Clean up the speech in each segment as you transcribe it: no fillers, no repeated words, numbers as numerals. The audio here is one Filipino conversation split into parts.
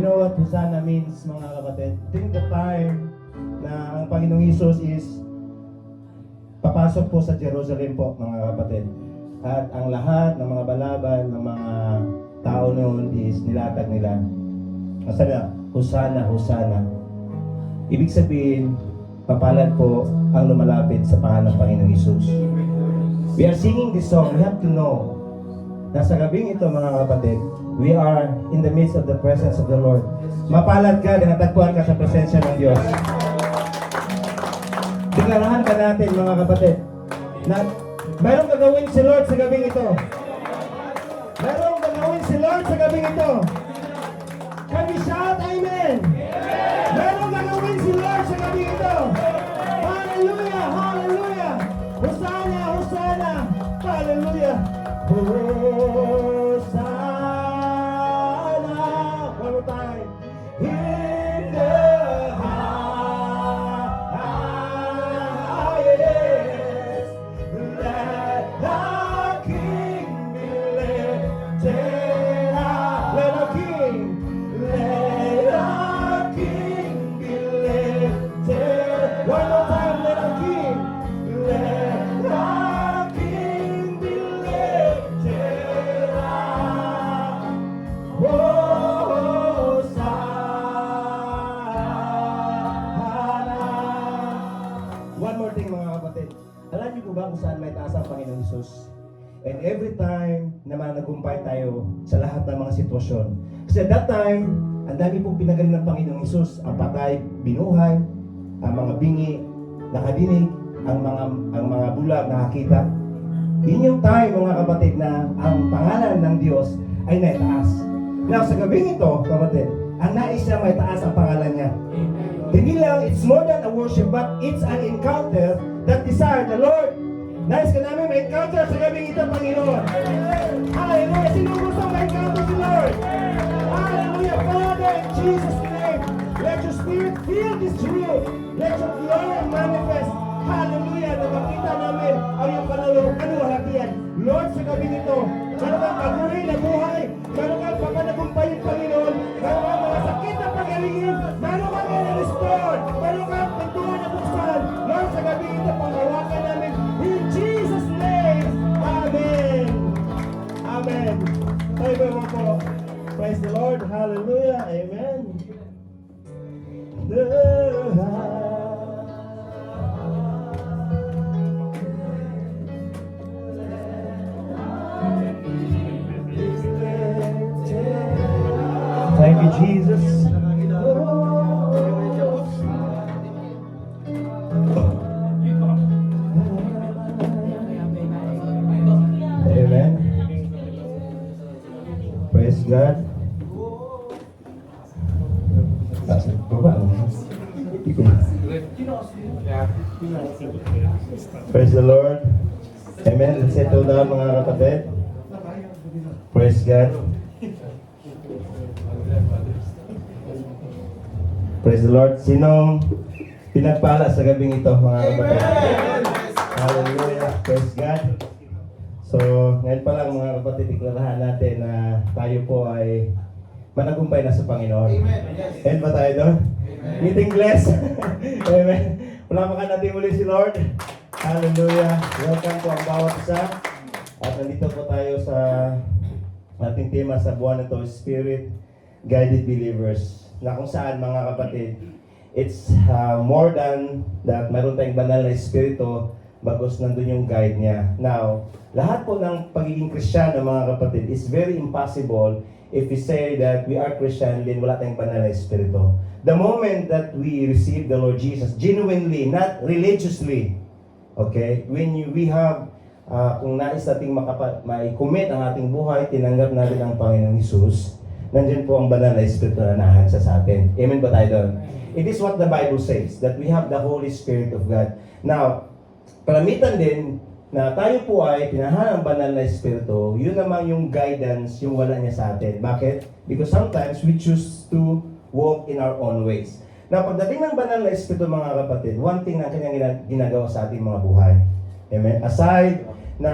know what Hosanna means, mga kapatid? I think the time na ang Panginoong Hesus is papasok po sa Jerusalem po, mga kapatid. At ang lahat ng mga balaban ng mga tao noon is nilatag nila. Masana, Hosanna, Hosanna. Ibig sabihin, papalad po ang lumalapit sa pangalan ng Panginoong Hesus. We are singing this song. We have to know na sa gabing ito, mga kapatid, we are in the midst of the presence of the Lord. Mapalad ka, natagpuan ka sa presensya ng Diyos. Dinarahan ka natin, mga kapatid, na mayroong gagawin si Lord sa gabing ito. Mayroong gagawin si Lord sa gabing ito. Can we shout amen? Mayroong gagawin si Lord sa gabing ito. Hallelujah! Hallelujah! Hosanna! Hosanna! Hallelujah! Hosanna! One more time. In the highest, let the King be lifted up. Let the King be lifted. One more time, let the King be lifted up. Hosanna. One more thing, mga kapatid. Alam niyo po ba kung saan may taas ang Panginoong Hesus? And every time na managumpay tayo sa lahat ng mga sitwasyon. Kasi at that time, ang dami pong pinagaling ng Panginoong Hesus. Ang patay, binuhay. Ang mga bingi, nakadinig. Ang mga bulag, nakakita. Yun yung time, mga kapatid, na ang pangalan ng Diyos ay naitaas. Now, sa gabing ito, kapatid, ang nais niya may taas ang pangalan niya. Hindi lang, it's more than a worship, but it's an encounter that desire the Lord. Nais ka namin may encounter sa gabing ito, Panginoon. Hallelujah! Sino gusto may encounter si Lord? Hallelujah! Father, in Jesus' name, let your Spirit fill this room. Let your glory manifest. Hallelujah! Na makita namin ang iyong kaluwalhatian. Lord, sa gabing ito, meron kang paguri na buhay. Meron kang pagkanagumpay yung Panginoon. Meron kang mga sakit na pagalingin. Meron kang i-restore. Meron kang pintuan na buksan. Lord, sa gabing ito, panghawakan namin. In Jesus' name, Amen. Amen. Tayo ba mo po? Praise the Lord. Hallelujah. Amen. Thank you, Jesus. Amen. Praise God. Praise the Lord. Amen. Let's settle down, mga kapatid. Praise God. Praise the Lord. Sinong pinagpala sa gabing ito, mga kapatid? Hallelujah. Praise God. So, ngayon pa lang, mga kapatid, iklarahan natin na tayo po ay managumpay na sa Panginoon. Amen ba tayo doon? Meeting blessed. Amen. Palapakan natin muli si Lord. Hallelujah. Welcome po ang bawat isa. At nandito po tayo sa ating tema sa buwan na ito, Spirit Guided Believers. Na kung saan, mga kapatid, it's more than that mayroon tayong banal na espiritu bagos nandun yung guide niya. Now, lahat po ng pagiging Kristiyano, mga kapatid, is very impossible if we say that we are Christian, then wala tayong banal na espiritu. The moment that we receive the Lord Jesus, genuinely, not religiously, okay, when we have, kung nais nating mai-commit ang ating buhay, tinanggap natin ang Panginoong Hesus, nandiyan po ang banal na espiritu na nahansa sa atin. Amen ba tayo doon? It is what the Bible says, that we have the Holy Spirit of God. Now, kalamitan din na tayo po ay pinahan ng banal na espiritu, yun naman yung guidance, yung wala niya sa atin. Bakit? Because sometimes we choose to walk in our own ways. Now, pagdating ng banal na espiritu, mga kapatid, one thing na kanyang ginagawa sa ating mga buhay. Amen? Aside na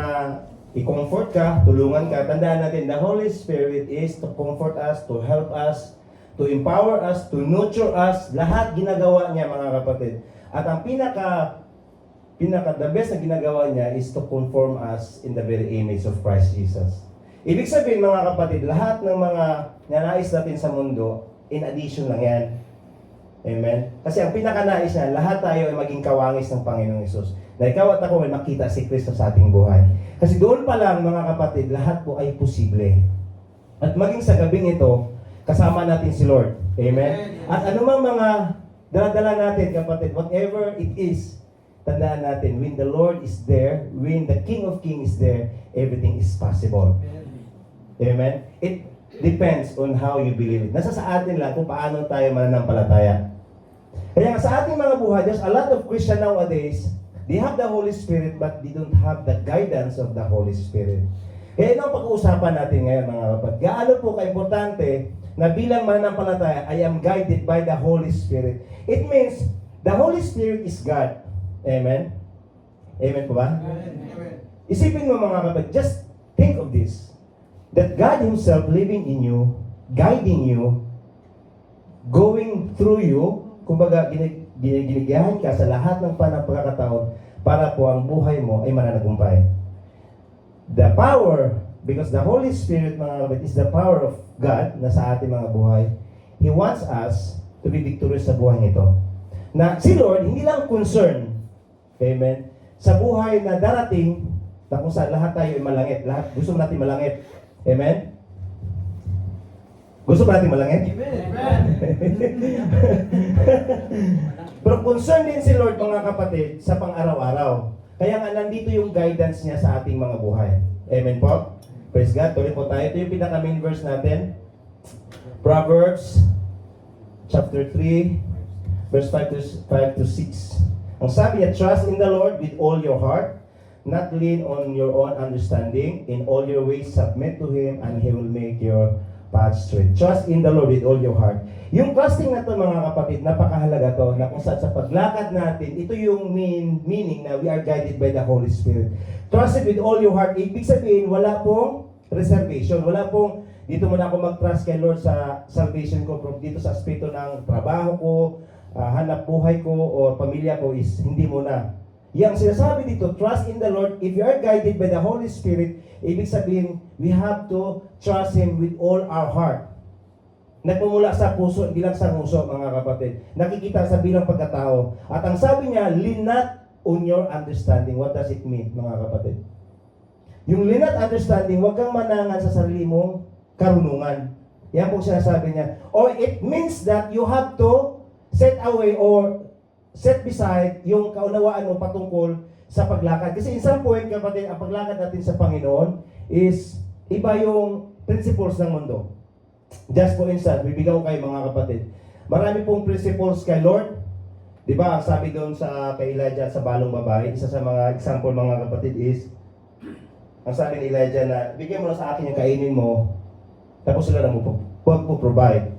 i-comfort ka, tulungan ka, tandaan natin, the Holy Spirit is to comfort us, to help us, to empower us, to nurture us. Lahat ginagawa niya, mga kapatid. At ang the best na ginagawa niya is to conform us in the very image of Christ Jesus. Ibig sabihin, mga kapatid, lahat ng mga nanais natin sa mundo, in addition lang yan. Amen? Kasi ang pinakanais niya, lahat tayo ay maging kawangis ng Panginoong Hesus. Na ikaw at ako ay makita si Kristo sa ating buhay. Kasi doon pa lang, mga kapatid, lahat po ay posible. At maging sa gabing ito, kasama natin si Lord. Amen? At anumang mga daladala natin, kapatid, whatever it is, tandaan natin, when the Lord is there, when the King of Kings is there, everything is possible. Amen? It depends on how you believe it. Nasa sa atin lang kung paano tayo mananampalataya. Kaya sa ating mga buhay, there's a lot of Christian nowadays, they have the Holy Spirit but they don't have the guidance of the Holy Spirit. Kaya ito ang pag-uusapan natin ngayon, mga kapatid. Gaano po ka-importante na bilang mananampalataya, I am guided by the Holy Spirit. It means, the Holy Spirit is God. Amen? Amen po ba? Amen. Isipin mo, mga kapatid, just think of this. That God Himself living in you, guiding you, going through you, kumbaga ginigiyahan ka sa lahat ng pagkakataon para po ang buhay mo ay mananagumpay. The power, because the Holy Spirit, mga kapatid, is the power of God na sa ating mga buhay. He wants us to be victorious sa buhay nito. Na si Lord, hindi lang concern, amen, sa buhay na darating, na kung saan lahat tayo ay malangit. Lahat, gusto natin malangit. Amen? Gusto ba natin malangit? Amen. Pero concern din si Lord, mga kapatid, sa pang-araw-araw. Kaya nga nandito yung guidance niya sa ating mga buhay. Amen po? Praise God. Tuloy po tayo. Ito yung pinaka-main verse natin. Proverbs chapter 3 verse 5 to 6. Ang sabi niya, trust in the Lord with all your heart, not lean on your own understanding. In all your ways submit to Him, and He will make your path straight. Trust in the Lord with all your heart. Yung trusting na to, mga kapatid, napakahalaga to, na kung sa paglakad natin, ito yung meaning na we are guided by the Holy Spirit. Trust it with all your heart. Ibig sabihin, wala pong reservation. Wala pong, dito muna ako mag-trust kay Lord sa salvation ko, from dito sa aspecto ng trabaho ko, hanap buhay ko, o pamilya ko, is hindi muna. Yang sinasabi dito, trust in the Lord. If you are guided by the Holy Spirit, ibig sabihin, we have to trust Him with all our heart. Nagmumula sa puso, bilang sa nguso, mga kapatid. Nakikita sa bilang pagkatao. At ang sabi niya, lean not on your understanding. What does it mean, mga kapatid? Yung lean not understanding, huwag kang manangan sa sarili mong karunungan. Yan po sinasabi niya. Or it means that you have to set away or set beside yung kaunawaan mo patungkol sa paglakad. Kasi in some point, kapatid, ang paglakad natin sa Panginoon is iba yung principles ng mundo. Just for instance, bibigyan ko kayo, mga kapatid. Marami pong principles kay Lord. Di ba, ang sabi doon sa kay Elijah sa balong babae, isa sa mga example, mga kapatid, is ang sabi ni Elijah na, bigyan mo na sa akin yung kainin mo, tapos sila na mo provide.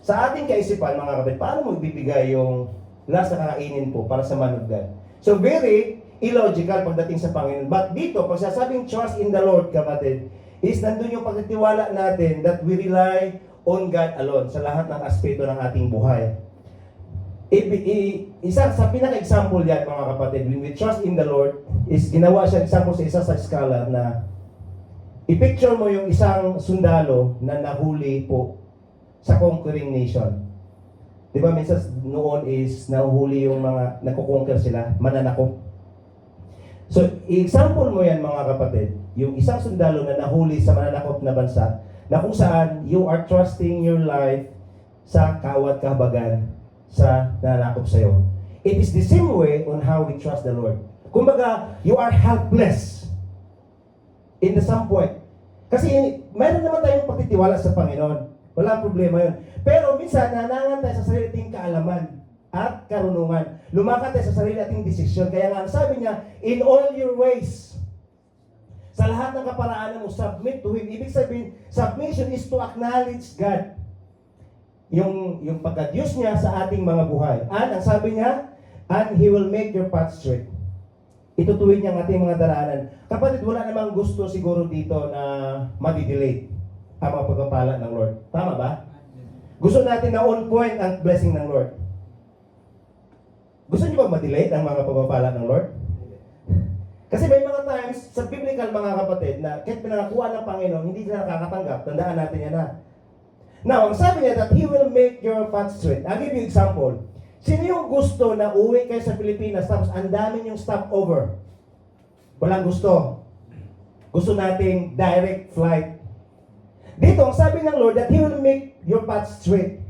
Sa ating kaisipan, mga kapatid, paano mo ibibigay yung last na kakainin po para sa man of God? So very illogical pagdating sa Panginoon. But dito, pag sasabing trust in the Lord, kapatid, is nandun yung pagtitiwala natin that we rely on God alone sa lahat ng aspeto ng ating buhay. Isa sa pinaka-example yan, mga kapatid, when we trust in the Lord, is ginawa siya example sa isa sa scholar na i-picture mo yung isang sundalo na nahuli po sa conquering nation. Di ba, minsan noon is nahuhuli yung mga nagko-conquer sila, mananakop. So, i-example mo yan, mga kapatid, yung isang sundalo na nahuli sa mananakop na bansa, na kung saan you are trusting your life sa kawat kahabagan sa nananakop sa'yo. It is the same way on how we trust the Lord. Kumbaga, you are helpless in the some point. Kasi mayroon naman tayong pagtitiwala sa Panginoon. Walang problema yun. Pero minsan, nanangan tayo sa sarili ating kaalaman at karunungan. Lumakad tayo sa sarili ating desisyon. Kaya nga, ang sabi niya, in all your ways, sa lahat ng kaparaanan mo, submit to Him. Ibig sabihin, submission is to acknowledge God. Yung pagka-Diyos niya sa ating mga buhay. And ang sabi niya, and He will make your path straight. Itutuwid niya ang ating mga daraanan. Kapatid, wala namang gusto siguro dito na madidelay ang mga pagpapala ng Lord. Tama ba? Gusto natin na on point ang blessing ng Lord. Gusto niyo ba ma-delay ang mga pagpapala ng Lord? Kasi may mga times sa biblical mga kapatid na kahit pinangakuha ng Panginoon, hindi sila nakakatanggap. Tandaan natin yan na. Now, ang sabi niya that He will make your path straight. I'll give you example. Sino yung gusto na uwi kayo sa Pilipinas tapos ang dami yung stopover? Walang gusto. Gusto nating direct flight. Dito, ang sabi ng Lord that He will make your path straight.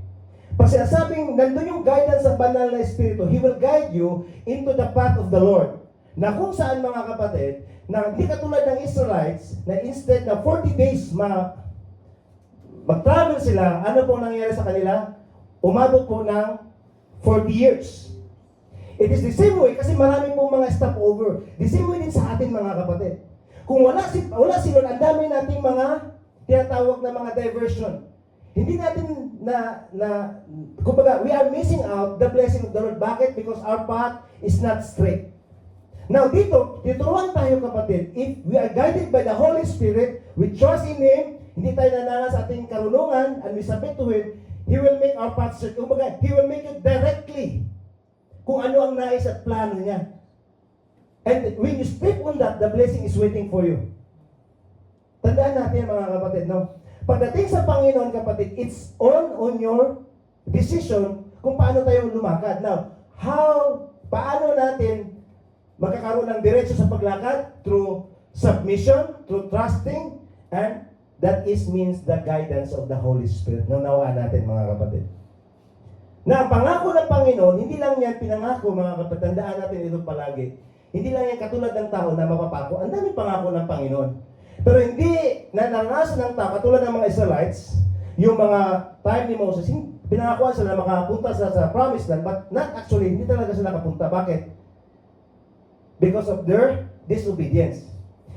Pag sinasabing nandun yung guidance ng banal na Espiritu, He will guide you into the path of the Lord. Na kung saan mga kapatid, na hindi katulad ng Israelites, na instead na 40 days mag-travel sila, ano po nangyari sa kanila? Umabot po ng 40 years. It is the same way, kasi marami pong mga stopover. The same way din sa atin mga kapatid. Kung wala si Lord, ang dami nating mga tinatawag na mga diversion. Hindi natin kumbaga, we are missing out the blessing of the Lord. Bakit? Because our path is not straight. Now dito, tuturuan tayo kapatid, if we are guided by the Holy Spirit, we trust in Him, hindi tayo nanangas sa ating karunungan, and we submit to Him, He will make our path straight. Kumbaga, He will make it directly kung ano ang nais at plano niya. And when you step on that, the blessing is waiting for you. Tandaan natin mga kapatid, no? Pagdating sa Panginoon, kapatid, it's on your decision kung paano tayo lumakad. Now, paano natin magkakaroon ng diretso sa paglakad? Through submission, through trusting, and that means the guidance of the Holy Spirit. Naunawaan natin mga kapatid. Na ang pangako ng Panginoon, hindi lang yan pinangako mga kapatid. Tandaan natin ito palagi. Hindi lang yan katulad ng tao na mapapako. Ang daming pangako ng Panginoon. Pero hindi na naranasan ng tao, katulad ng mga Israelites, yung mga time ni Moses, pinangakuan sila na makapunta sa promised land, but not actually, hindi talaga sila nakapunta. Bakit? Because of their disobedience.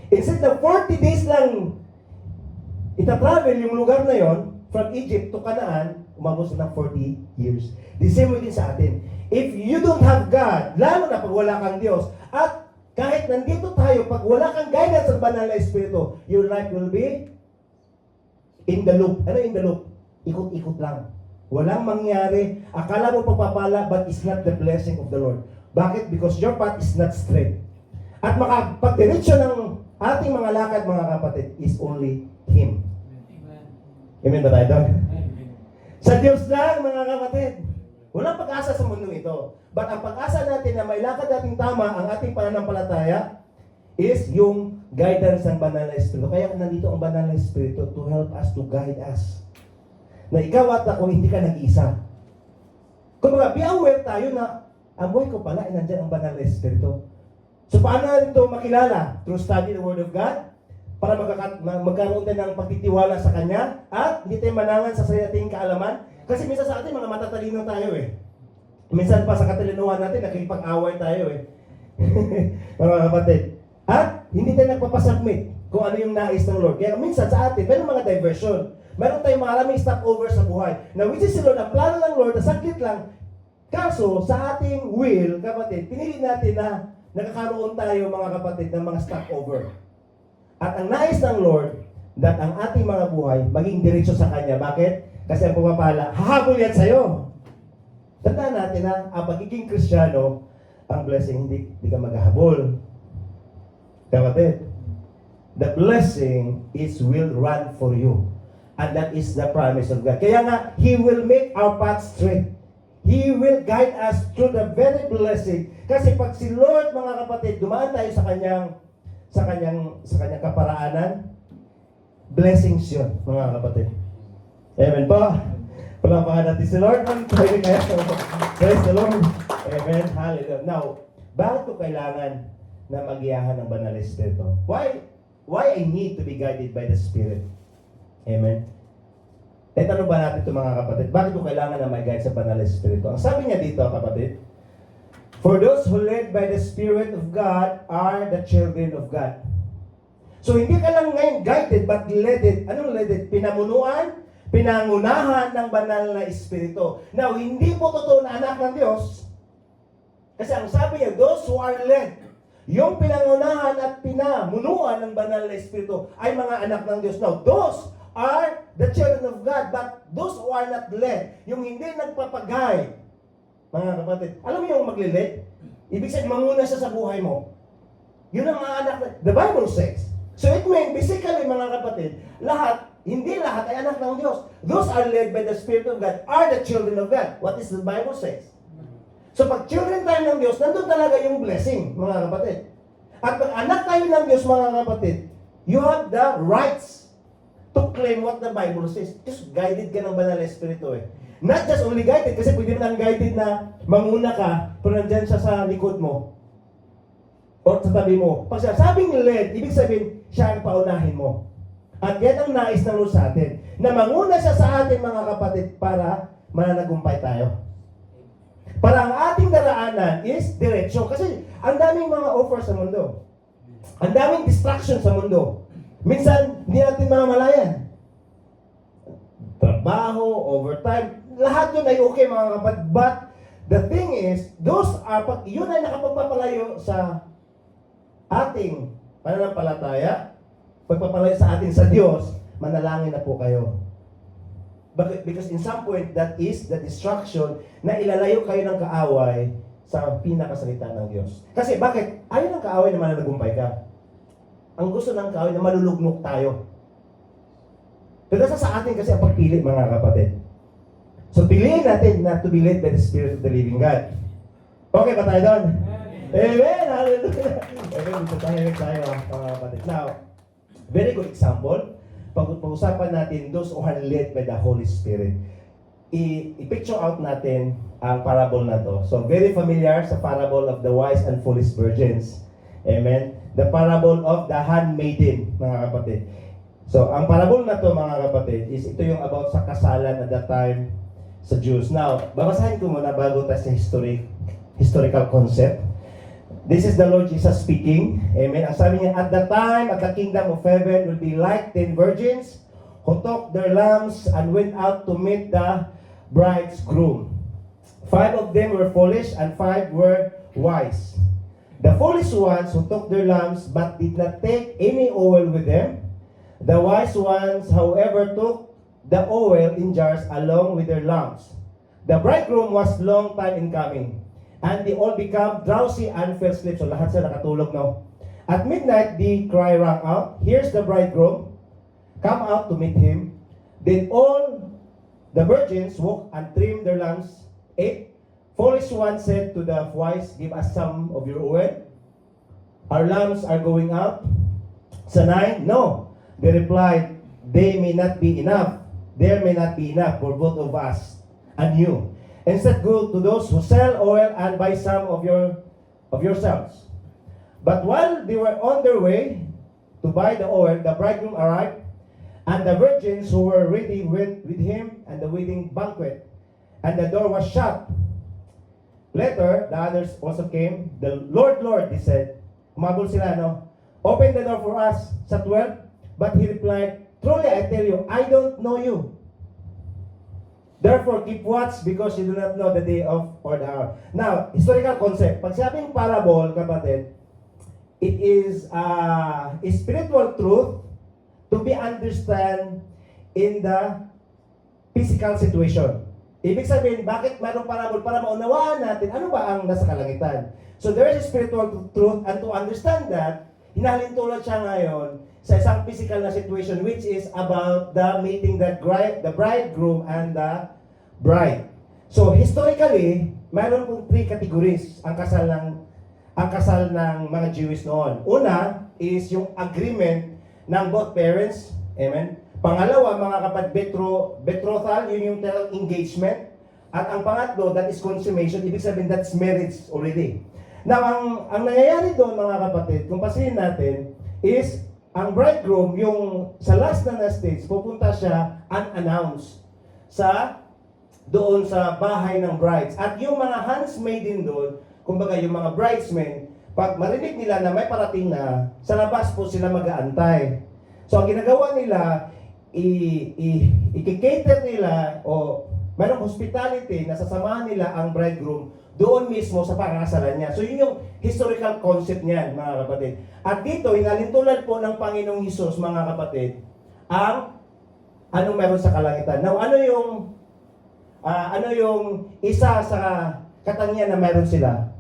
Instead na 40 days lang itatravel yung lugar na yon from Egypt to Canaan, umabot na ng 40 years. The same way din sa atin. If you don't have God, lalo na pag wala kang Diyos, at kahit nandito tayo, pag wala kang guidance sa banal na Espiritu, your life will be in the loop. Ano in the loop? Ikot-ikot lang. Walang mangyari. Akala mo pagpapala, but it's not the blessing of the Lord. Bakit? Because your path is not straight. At makapagdiretso ng ating mga lakad, mga kapatid, is only Him. Amen ba tayo doon? Sa Diyos lang, mga kapatid. Walang pag-asa sa mundong ito. But ang pag-asa natin na may lakad nating tama, ang ating pananampalataya, is yung guidance ng Banal na Espiritu. Kaya nandito ang Banal na Espiritu to help us, to guide us. Na ikaw at ako, hindi ka nag-isa. Kung be aware tayo na ang buhay ko pala ay nandyan ang Banal na Espiritu. So paano natin ito makilala? Through study the Word of God, para magkaroon tayo ng pagtitiwala sa Kanya, at hindi tayo manangan sa sariling kaalaman. Kasi minsan sa atin, mga matatalino tayo eh. Minsan pa sa katalinuhan natin, nakikipag-away tayo eh. Mga kapatid. At hindi tayo nagpapasubmit kung ano yung nais ng Lord. Kaya minsan sa atin, mayroong mga diversion. Mayroon tayong maraming stopover sa buhay. Now, which is Lord, ang plano ng Lord, na saglit lang. Kaso, sa ating will, kapatid, pinili natin na nakakaroon tayo, mga kapatid, ng mga stopover. At ang nais ng Lord, that ang ating mga buhay, maging diretso sa Kanya. Bakit? Kasi ang pumapala, hahabol yan sa'yo. Tandaan natin na ang pagiging Kristiyano, ang blessing, hindi ka maghahabol. Kapatid, the blessing will run for you. And that is the promise of God. Kaya nga, He will make our path straight. He will guide us through the very blessing. Kasi pag si Lord, mga kapatid, dumaan tayo sa kanyang kaparaanan, blessings yun, mga kapatid. Amen po. Palapakan natin si Lord. Praise the Lord. Amen. Hallelujah. Now, bakit ko kailangan na magiyahan ng Banal na Espiritu? Why I need to be guided by the Spirit? Amen. Eh, tanong ba natin ito mga kapatid? Bakit ko kailangan na mag-guide sa Banal na Espiritu? Ang sabi niya dito, kapatid, for those who led by the Spirit of God are the children of God. So, hindi ka lang ngayon guided, but led it. Anong led it? Pinamunuan, pinangunahan ng Banal na Espiritu. Now, hindi po totoo na anak ng Diyos. Kasi ang sabi niya, those who are led, yung pinangunahan at pinamunuan ng Banal na Espiritu ay mga anak ng Diyos. Now, those are the children of God, but those who are not led, yung hindi nagpapagay, mga kapatid, alam mo yung maglilid? Ibig sabihin, manguna siya sa buhay mo. Yun ang mga anak, the Bible says. So it means, basically, mga kapatid, hindi lahat ay anak ng Diyos. Those are led by the Spirit of God, are the children of God. What is the Bible says? So pag children tayo ng Diyos, nandun talaga yung blessing, mga kapatid. At pag anak tayo ng Diyos, mga kapatid, you have the rights to claim what the Bible says. Just guided ka ng Banal na Espiritu eh. Not just only guided, kasi pwede mo lang guided na manguna ka, pero nandyan siya sa likod mo. O sa tabi mo. Pag sabing led, ibig sabihin, siya ang paunahin mo. At yan ang nais ng Lord sa atin. Na manguna siya sa atin, mga kapatid, para mananagumpay tayo. Para ang ating daraanan is diretsyo. Kasi ang daming mga offers sa mundo. Ang daming distraction sa mundo. Minsan, hindi natin mamalayan. Trabaho, overtime, lahat yun ay okay, mga kapatid. But the thing is, yun ay nakapagpapalayo sa ating pananampalataya, pagpapalayo sa atin sa Diyos, manalangin na po kayo. Because in some point, that is the distraction na ilalayo kayo ng kaaway sa pinakasalita ng Diyos. Kasi bakit? Ayaw ng kaaway na mananagumpay ka. Ang gusto ng kaaway na malulugnok tayo. Pero sa atin kasi ang pagpili, mga kapatid. So piliin natin na to be led by the Spirit of the living God. Okay ba tayo doon? Amen! Hallelujah! Okay, dito tayo, mga kapatid. Now, very good example. Pag-usapan natin those who are led by the Holy Spirit. I-picture out natin ang parable na to. So, very familiar sa parable of the wise and foolish virgins. Amen? The parable of the handmaiden, mga kapatid. So, ang parable na to, mga kapatid, is ito yung about sa kasalan at that time sa Jews. Now, babasahin ko muna bago tayo sa historical concept. This is the Lord Jesus speaking. Amen. Ang sabi niya, at the time, at the kingdom of heaven will be like 10 virgins who took their lamps and went out to meet the bridegroom. 5 of them were foolish and 5 were wise. The foolish ones who took their lamps but did not take any oil with them. The wise ones, however, took the oil in jars along with their lamps. The bridegroom was long time in coming, and they all become drowsy and fell asleep. So lahat sila nakatulog, no? At midnight, the cry rang out, here's the bridegroom, come out to meet him. Then all the virgins woke and trimmed their lamps. 8. Foolish one said to the wise, give us some of your oil. Our lamps are going out. Sa 9, no. They replied, they may not be enough. There may not be enough for both of us and you. Instead, go to those who sell oil and buy some of yourselves. But while they were on their way to buy the oil, the bridegroom arrived, and the virgins who were ready went with him and the wedding banquet, and the door was shut. Later, the others also came. The Lord, Lord, they said. Humabol sila, no? Open the door for us, sa 12. But he replied, truly I tell you, I don't know you. Therefore, keep watch because you do not know the day of or the hour. Now, historical concept. Pag sabing parable, kapatid, it is a spiritual truth to be understand in the physical situation. Ibig sabihin, bakit mayroong parable? Para maunawaan natin ano ba ang nasa kalangitan. So there is a spiritual truth, and to understand that, hinahalintulad siya ngayon sa isang physical na situation, which is about the meeting the bridegroom and the bride. So historically, mayroon pong 3 categories ang kasal ng mga Jewish noon. Una is yung agreement ng both parents. Amen. Pangalawa, mga kapatid, betrothal, yun yung engagement. At ang pangatlo, that is consummation. Ibig sabihin, that's marriage already. Now, ang nangyayari doon, mga kapatid, kung pasin natin, is ang bridegroom, yung sa last na stage, pupunta siya unannounced doon sa bahay ng brides. At yung mga handsmaiden doon, kumbaga yung mga bridesmen, pag marinig nila na may parating na, sa labas po sila mag-aantay. So, ang ginagawa nila, i-cater nila o mayroong hospitality na sasamahan nila ang bridegroom doon mismo sa pangasalan niya. So yun yung historical concept niyan, mga kapatid. At dito, hinalintulad po ng Panginoong Hesus, mga kapatid, ang anong meron sa kalangitan. Now, ano yung isa sa katangian na meron sila?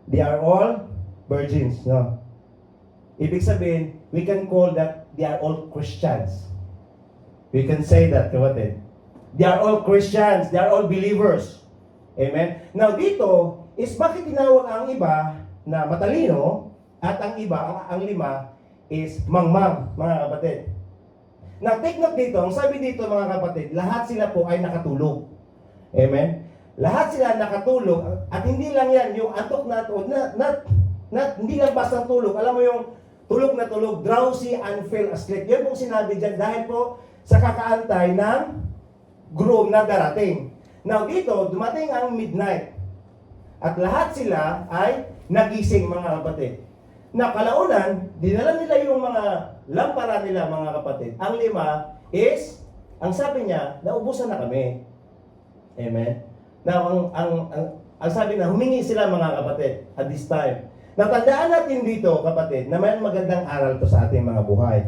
They are all virgins, no? Ibig sabihin, we can call that they are all Christians. We can say that, kapatid. They are all Christians. They are all believers. Amen? Now, dito is bakit tinawag ang iba na matalino at ang iba, ang lima, is mangmang, mga kapatid. Now, take note dito. Ang sabi dito, mga kapatid, lahat sila po ay nakatulog. Amen? Lahat sila nakatulog. At hindi lang yan, yung antok na hindi lang basta tulog. Alam mo yung tulog na tulog, drowsy and fell asleep. Yan pong sinabi dyan dahil po sa kakaantay ng groom na darating. Now dito, dumating ang midnight. At lahat sila ay nagising, mga kapatid. Na kalaunan, dinala nila yung mga lampara nila, mga kapatid. Ang lima is, ang sabi niya, naubusan na kami. Amen? Now, ang sabi na, humingi sila, mga kapatid, at this time. Natandaan natin dito, kapatid, na may magandang aral to sa ating mga buhay.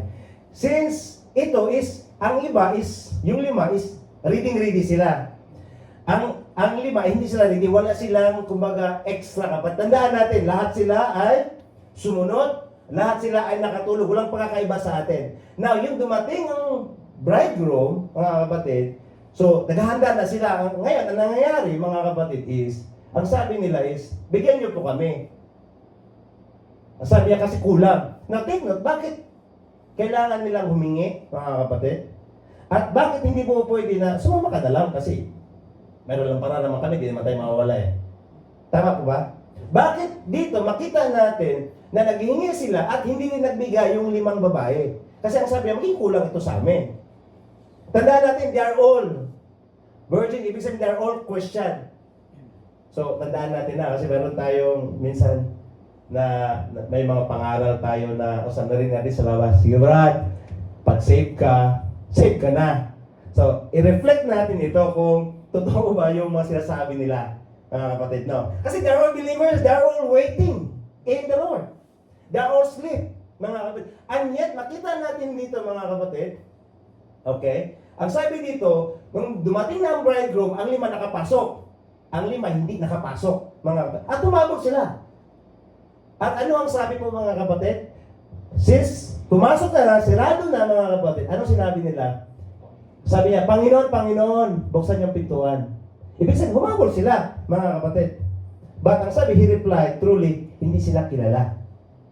Since ito is, ang iba is, yung lima is, ready sila. Ang lima, hindi sila ready, wala silang, kumbaga, extra kapatid. Tandaan natin, lahat sila ay sumunod, lahat sila ay nakatulog, walang pagkakaiba sa atin. Now, yung dumating ang bridegroom, mga kapatid, so, naghahanda na sila. Ngayon, ang nangyayari, mga kapatid, is, ang sabi nila is, bigyan niyo po kami. Ang sabi niya kasi kulang. Now, take note, bakit kailangan nilang humingi, mga kapatid? At bakit hindi po pwede na, sumama ka na lang kasi meron lang para naman kami, di naman tayo mawawala eh. Tama po ba? Bakit dito makita natin na naghihingi sila at hindi rin nagbigay yung limang babae? Kasi ang sabi niya, maging kulang ito sa amin. Tandaan natin, they are all virgin, ibig sabihin they are all Christian. So, tandaan natin na kasi meron tayong minsan na may mga pangaral tayo na usap na rin natin sa labas. Sige Brad, pag save ka na. So, i-reflect natin ito kung totoo ba yung mga sinasabi nila, mga kapatid, no? Kasi they're all believers, they're all waiting in the Lord. They're all asleep, mga kapatid. And yet, makita natin dito, mga kapatid, okay? Ang sabi dito, nung dumating na ang bridegroom, ang lima nakapasok. Ang lima hindi nakapasok, mga kapatid. At tumabog sila. At ano ang sabi po, mga kapatid? Since pumasok na, sirado na, mga kapatid, ano sinabi nila? Sabi niya, Panginoon, buksan yung pintuan. Ibig sabihin, humabol sila, mga kapatid. But ang sabi, he replied, truly, hindi sila kilala.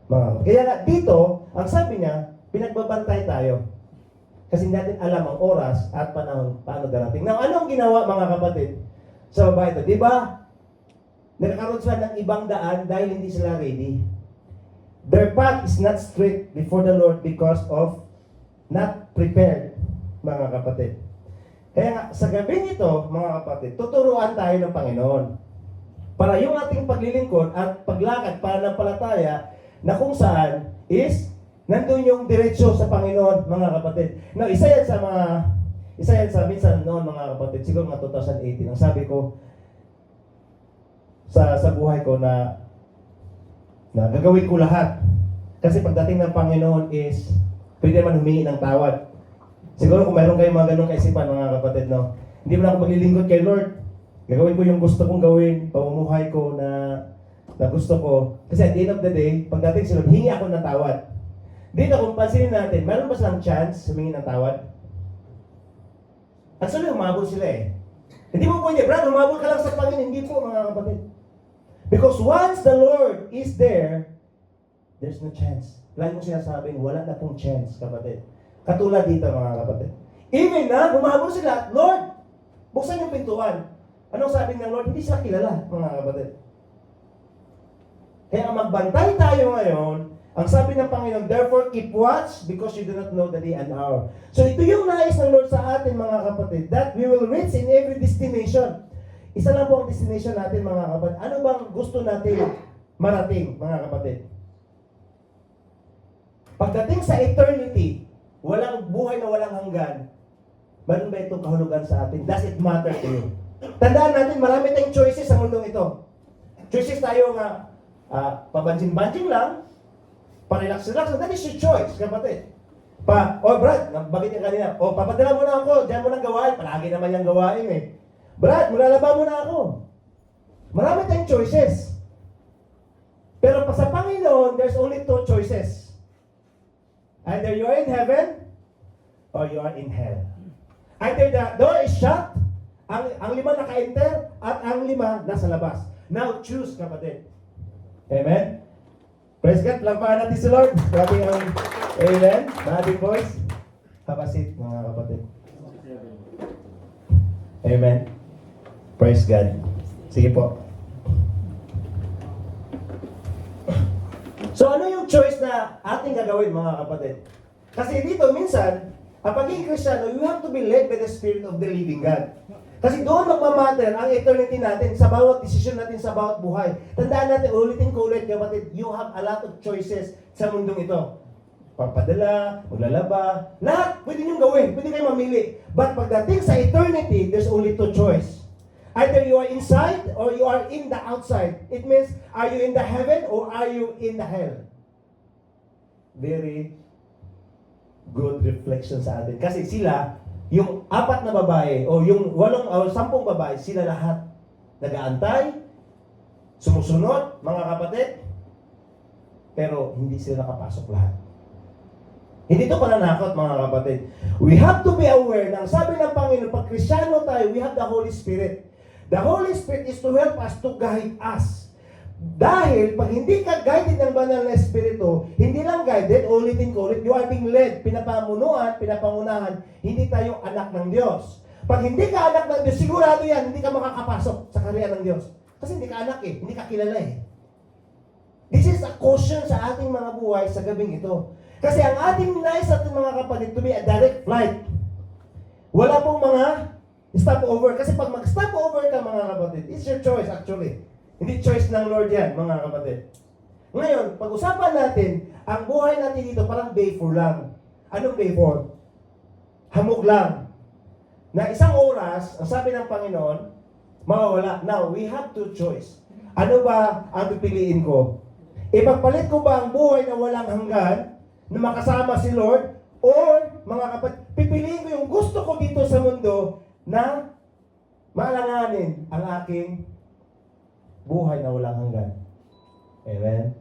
Mga kapatid. Kaya nga, dito, ang sabi niya, pinagbabantay tayo. Kasi hindi natin alam ang oras at panahon, paano darating. Now, ano ang ginawa, mga kapatid, sa babae ito? Di ba? Nagkakaroon sila ng ibang daan dahil hindi sila ready. Their path is not straight before the Lord because of not prepared, mga kapatid. Kaya nga, sa gabi nito, mga kapatid, tuturuan tayo ng Panginoon. Para yung ating paglilingkod at paglakad, pananampalataya, na kung saan is, nandun yung diretsyo sa Panginoon, mga kapatid. Now, isa yan sa minsan noon, mga kapatid, siguro mga 2018, ang sabi ko, sa buhay ko na gagawin ko lahat. Kasi pagdating ng Panginoon is, pwede naman humingi ng tawad. Siguro kung mayroon kayong mga ganong kaisipan, mga kapatid, no? Hindi mo na ako maglilingkod kay Lord. Gagawin ko yung gusto kong gawin, pamumuhay ko na gusto ko. Kasi at the end of the day, pagdating sila, hingi ako ng tawad. Dito, kung pansinin natin, mayroon ba silang chance humingi ng tawad? Actually, humabol sila eh. Hindi mo po niya, Brad, humabol ka lang sa Panginoon. Hindi po, mga kapatid. Because once the Lord is there, there's no chance. Lagi mong sinasabing, wala na pong chance, kapatid. Katulad dito, mga kapatid. Even na, humabol sila, Lord, buksan yung pintuan. Anong sabi ng Lord? Hindi sila kilala, mga kapatid. Kaya magbantay tayo ngayon, ang sabi ng Panginoon, therefore keep watch because you do not know the day and hour. So ito yung nais ng Lord sa atin, mga kapatid, that we will reach in every destination. Isa lang po ang destination natin, mga kapatid. Ano bang gusto natin marating, mga kapatid? Pagdating sa eternity, walang buhay na walang hanggan, meron ba itong kahulugan sa atin? Does it matter to you? Tandaan natin, marami tayong choices sa mundong ito. Choices tayo nga, pabanjing-banjing lang, parelax-relax, that is your choice, kapatid. Brad, bakit niya kanina? Papadala mo na ako, diyan mo nang gawain. Palagi naman yung gawain eh. Brad, malalaba mo na ako. Marami tayong choices. Pero pa sa Panginoon, there's only two choices. Either you are in heaven, or you are in hell. Either the door is shut, ang 5 naka-enter, at ang 5 nasa labas. Now choose, kapatid. Amen? Praise God, lampahan natin si Lord. Grabe ang amen. Mga boys, have a seat, mga kapatid. Amen. Praise God. Sige po. So ano yung choice na ating gagawin, mga kapatid? Kasi dito, minsan, ang pagiging Kristiyano, you have to be led by the Spirit of the living God. Kasi doon magmamatter ang eternity natin sa bawat desisyon natin sa bawat buhay. Tandaan natin, ulitin ko ulit, kapatid, you have a lot of choices sa mundong ito. Pagpadala, maglalaba, lahat pwede niyong gawin, pwede kayo mamili. But pagdating sa eternity, there's only two choice. Either you are inside or you are in the outside. It means, are you in the heaven or are you in the hell? Very good reflection sa atin. Kasi sila, yung 4 na babae o yung 8 o 10 babae, sila lahat nag-aantay, sumusunod, mga kapatid, pero hindi sila nakapasok lahat. Hindi ito pananakot, mga kapatid. We have to be aware ng sabi ng Panginoon, pag Kristiyano tayo, we have the Holy Spirit. The Holy Spirit is to help us, to guide us. Dahil pag hindi ka guided ng banal na Espiritu, hindi lang guided, ulitin ko ulit, you are being led, pinapamunuan, pinapangunahan, hindi tayo anak ng Diyos. Pag hindi ka anak ng Diyos, sigurado yan, hindi ka makakapasok sa karya ng Diyos. Kasi hindi ka anak eh, hindi ka kilala eh. This is a caution sa ating mga buhay sa gabing ito. Kasi ang ating nais sa ating mga kapatid to be a direct flight. Wala pong mga stopover. Kasi pag mag-stopover ka, mga kapatid, it's your choice actually. Hindi choice ng Lord yan, mga kapatid. Ngayon, pag-usapan natin, ang buhay natin dito parang Bayford lang. Anong Bayford? Hamog lang. Na isang oras, ang sabi ng Panginoon, mawawala. Now, we have two choice. Ano ba ang pipiliin ko? Ipagpalit ko ba ang buhay na walang hanggan, na makasama si Lord, or, mga kapatid, pipiliin ko yung gusto ko dito sa mundo na maalanganin ang aking buhay na walang hanggan. Amen?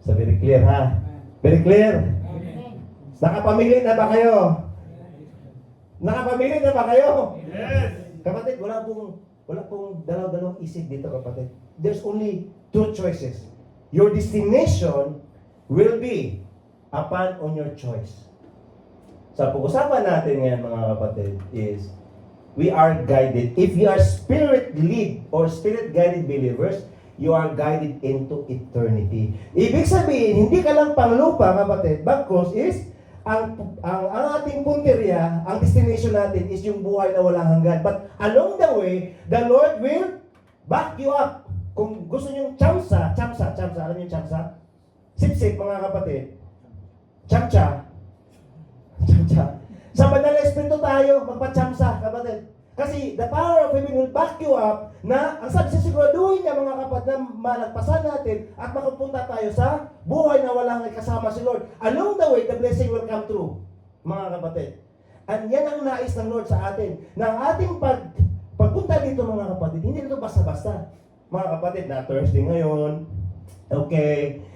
So, very clear, ha? Very clear? Nakapamili na ba kayo? Nakapamili na ba kayo? Yes! Kapatid, wala pong dalaw-dalawang isip dito, kapatid. There's only two choices. Your destination will be upon on your choice. So, pag-usapan natin ngayon, mga kapatid, is we are guided. If you are spirit-led or spirit-guided believers, you are guided into eternity. Ibig sabihin, hindi ka lang panglupa, kapatid. Bagkus is, ang ating punteriya, ang destination natin is yung buhay na walang hanggan. But along the way, the Lord will back you up. Kung gusto nyo chamsa, alam niyo yung chamsa? Sip-sip, mga kapatid. Chamsa. Sa banal na espiritu tayo, magpa-chamsa, kapatid. Kasi the power of heaven will back you up na ang sabi siguraduhin niya, mga kapatid, na malagpasan natin at makapunta tayo sa buhay na walang kasama si Lord. Along the way, the blessing will come through, mga kapatid. And yan ang nais ng Lord sa atin. Na ang ating pagpunta dito, mga kapatid, hindi ito basta-basta. Mga kapatid, na Thursday ngayon, okay,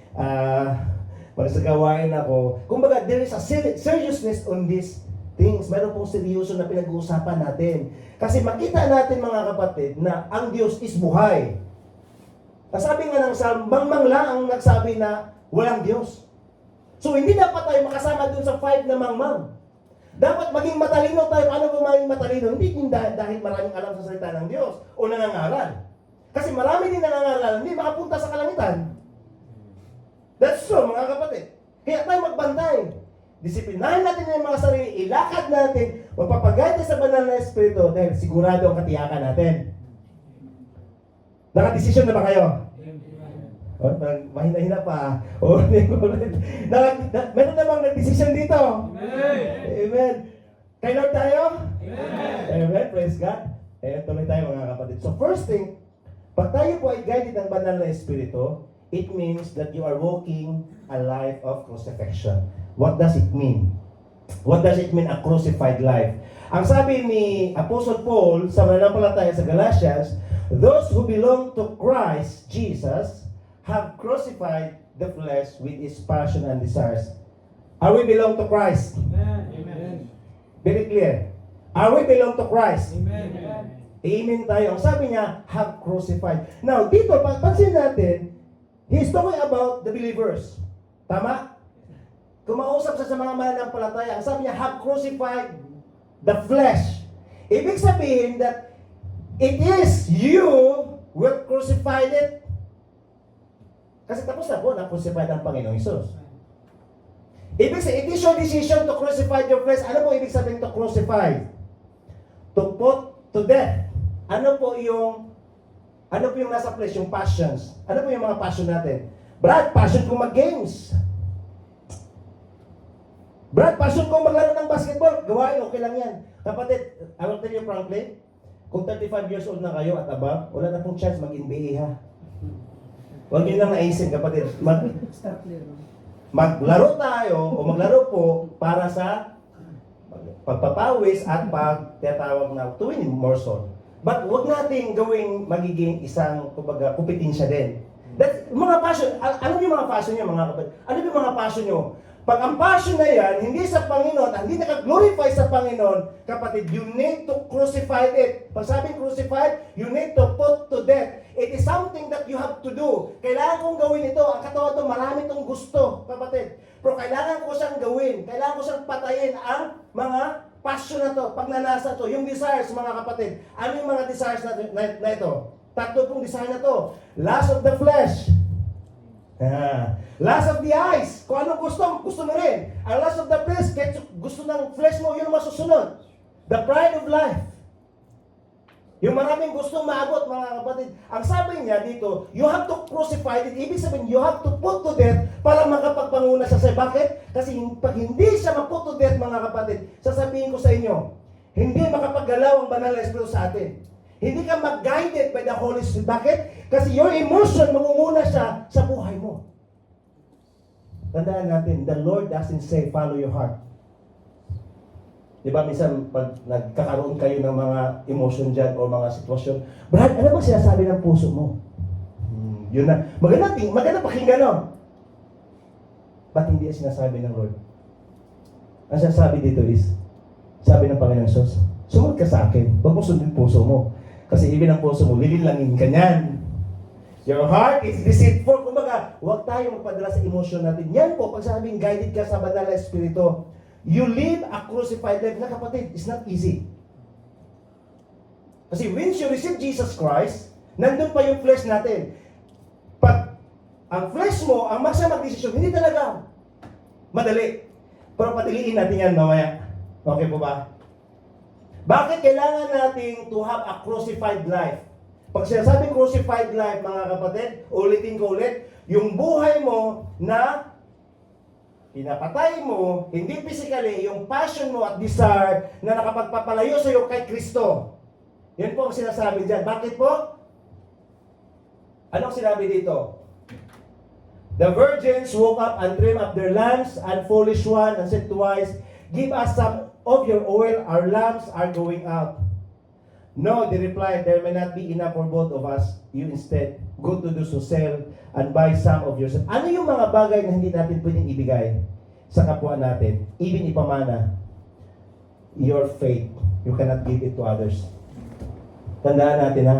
magsagawain ako. Kumbaga, there is a seriousness on this things. Meron pong seryoso na pinag-uusapan natin. Kasi makita natin, mga kapatid, na ang Diyos is buhay. Sabi nga ng Psalm, mangmang lang ang nagsabi na walang Diyos. So, hindi dapat tayo makasama dun sa 5 na mangmang. Dapat maging matalino tayo. Paano ba maging matalino? Hindi dahil maraming alam sa salita ng Diyos o nangangaral. Kasi marami din nangangaral, hindi makapunta sa kalangitan. That's so, mga kapatid. Kaya tayo magbantay. Disiplinahin natin yung mga sarili, ilakad natin, magpapagay sa banal na espiritu dahil sigurado ang katiyakan natin. Nakadesisyon na ba kayo? Oh, mahina-hina pa. Oh, meron namang nagdesisyon dito. Amen. Kay Lord tayo? Amen. Praise God. Tuloy tayo, mga kapatid. So first thing, pag tayo po ay guided ng banal na espiritu, it means that you are walking a life of crucifixion. What does it mean? What does it mean a crucified life? Ang sabi ni Apostle Paul sa mananampalataya sa Galatians, those who belong to Christ Jesus have crucified the flesh with its passion and desires. Are we belong to Christ? Amen. Very clear. Are we belong to Christ? Amen. Amen tayo. Ang sabi niya, have crucified. Now, dito, pansin natin, he's talking about the believers. Tama? Kumausap siya sa mga mananampalataya. Ang sabi niya, have crucified the flesh. Ibig sabihin that it is you who have crucified it. Kasi tapos na po, na-crucified ang Panginoong Isus. Ibig sabihin, it is your decision to crucify your flesh. Ano po ibig sabihin to crucify? To put to death. Ano po yung nasa flesh? Yung passions. Ano po yung mga passion natin? Brad, passion kong mag-games. Brad, passion kong maglaro ng basketball. Gawain, okay lang yan. Kapatid, I will tell you frankly, kung 35 years old na kayo at above, wala na pong chance mag-NBA ha. Huwag nyo lang naisip, kapatid. Maglaro tayo o maglaro po para sa pagpapawis at pagtatawag na to win more soul. But huwag natin gawing magiging isang, kumbaga, kompetensya din. That, mga passion, ano yung mga passion nyo, mga kapatid? Ano yung mga passion nyo? Pag ang passion na yan, hindi sa Panginoon, hindi naka-glorify sa Panginoon, kapatid, you need to crucify it. Pag sabing crucified, you need to put to death. It is something that you have to do. Kailangan kong gawin ito. Ang katawan ito, marami itong gusto, kapatid. Pero kailangan ko siyang gawin. Kailangan ko siyang patayin ang mga passion na to, pagnanasa to, yung desires, mga kapatid. Ano yung mga desires na ito? Tatlo pong desire na to. Lust of the flesh. Lust of the eyes. Kung anong gusto mo rin. Ang lust of the flesh, kahit gusto ng flesh mo, yun ang masusunod. The pride of life. Yung maraming gustong maabot, mga kapatid. Ang sabi niya dito, you have to crucify it. Ibig sabihin, you have to put to death para makapagpanguna siya sa'yo. Bakit? Kasi pag hindi siya ma-put to death, mga kapatid, sasabihin ko sa inyo, hindi makapaggalaw ang banal na Espiritu sa atin. Hindi ka mag-guided by the Holy Spirit. Bakit? Kasi your emotion, mangunguna siya sa buhay mo. Tandaan natin, the Lord doesn't say, follow your heart. Di ba, minsan, pag nagkakaroon kayo ng mga emotion dyan o mga sitwasyon, Brad, ano ba sinasabi ng puso mo? Yun na. Maganda pakinggan, no? Ba't hindi ang sinasabi ng Lord? Ang sinasabi dito is, sabi ng Panginoon Sos, sumunod ka sa akin, huwag mo sundin puso mo. Kasi ibig ng puso mo, lililangin ka niyan. Your heart is deceitful. Kumbaga, huwag tayo magpadala sa emotion natin. Yan po, pag sabing guided ka sa banal na Espiritu, you live a crucified life. Na kapatid, it's not easy. Kasi once you receive Jesus Christ, nandun pa yung flesh natin. Pag ang flesh mo, ang maksa mag-desisyon, hindi talaga madali. Pero patiliin natin yan mamaya. Okay po ba? Bakit kailangan nating to have a crucified life? Pag sinasabing crucified life, mga kapatid, ulitin ko ulit, yung buhay mo na pinapatay mo, hindi physically, yung passion mo at desire na nakapagpapalayo sa iyo kay Kristo. Yan po ang sinasabi dyan. Bakit po? Anong sinabi dito? The virgins woke up and trimmed up their lamps, and foolish one, and said twice, give us some of your oil, our lamps are going out. No, they replied, there may not be enough for both of us. You instead, go to those who sell and buy some of yourself. Ano yung mga bagay na hindi natin pwedeng ibigay sa kapwa natin? Even ipamana, your faith, you cannot give it to others. Tandaan natin ha,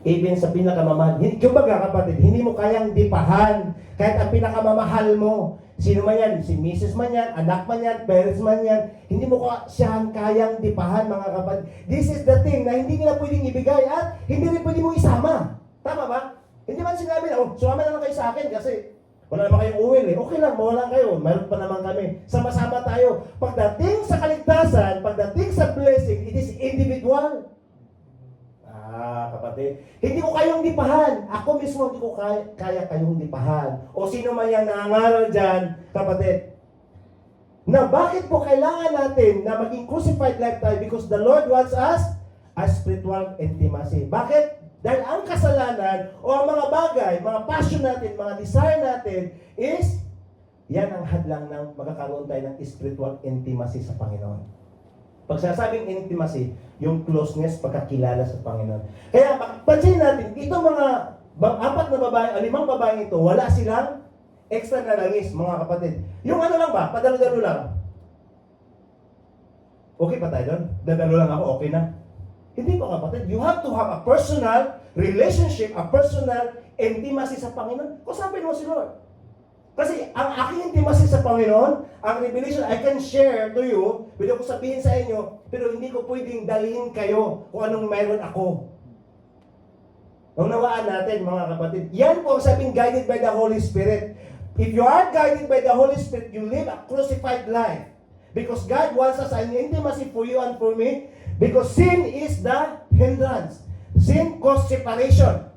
even sa pinakamamahal, kumbaga kapatid, hindi mo kayang dipahan kahit ang pinakamamahal mo. Sino man yan, si Mrs. man yan, anak man yan, parents man yan, hindi mo siya kayang dipahan, mga kapatid. This is the thing na hindi nila pwedeng ibigay at hindi rin pwede mo isama. Tama ba? Hindi man sinabi na, sumama na lang kayo sa akin kasi wala naman kayong oil eh. Okay lang, mawala kayo. Mayroon pa naman kami. Sama-sama tayo. Pagdating sa kaligtasan, pagdating sa blessing, it is individual. Kapatid, hindi ko kayong dipahan. Ako mismo hindi ko kaya kayong dipahan. O sino man yung nangangaral dyan, kapatid, na bakit po kailangan natin na maging crucified life tayo? Because the Lord wants us a spiritual intimacy. Bakit? Dahil ang kasalanan o ang mga bagay, mga passion natin, mga desire natin is yan ang hadlang ng magkakaroon tayo ng spiritual intimacy sa Panginoon. Pag sinasabing intimacy, yung closeness, pagkakilala sa Panginoon. Kaya pansinin natin, itong mga apat na babae, 5 babaeng ito, wala silang extra na langis, mga kapatid. Yung ano lang ba, padalo-dalo lang. Okay pa tayo doon? Dadalo lang ako, okay na. Hindi pa kapatid. You have to have a personal relationship, a personal intimacy sa Panginoon. Kusapin mo si Lord. Kasi ang aking intimacy sa Panginoon, ang revelation I can share to you, pwede ko sabihin sa inyo, pero hindi ko pwedeng dalhin kayo kung anong meron ako. Unawaan natin mga kapatid. Yan po ang sabing guided by the Holy Spirit. If you are guided by the Holy Spirit, you live a crucified life. Because God wants us an intimacy for you and for me. Because sin is the hindrance. Sin causes separation.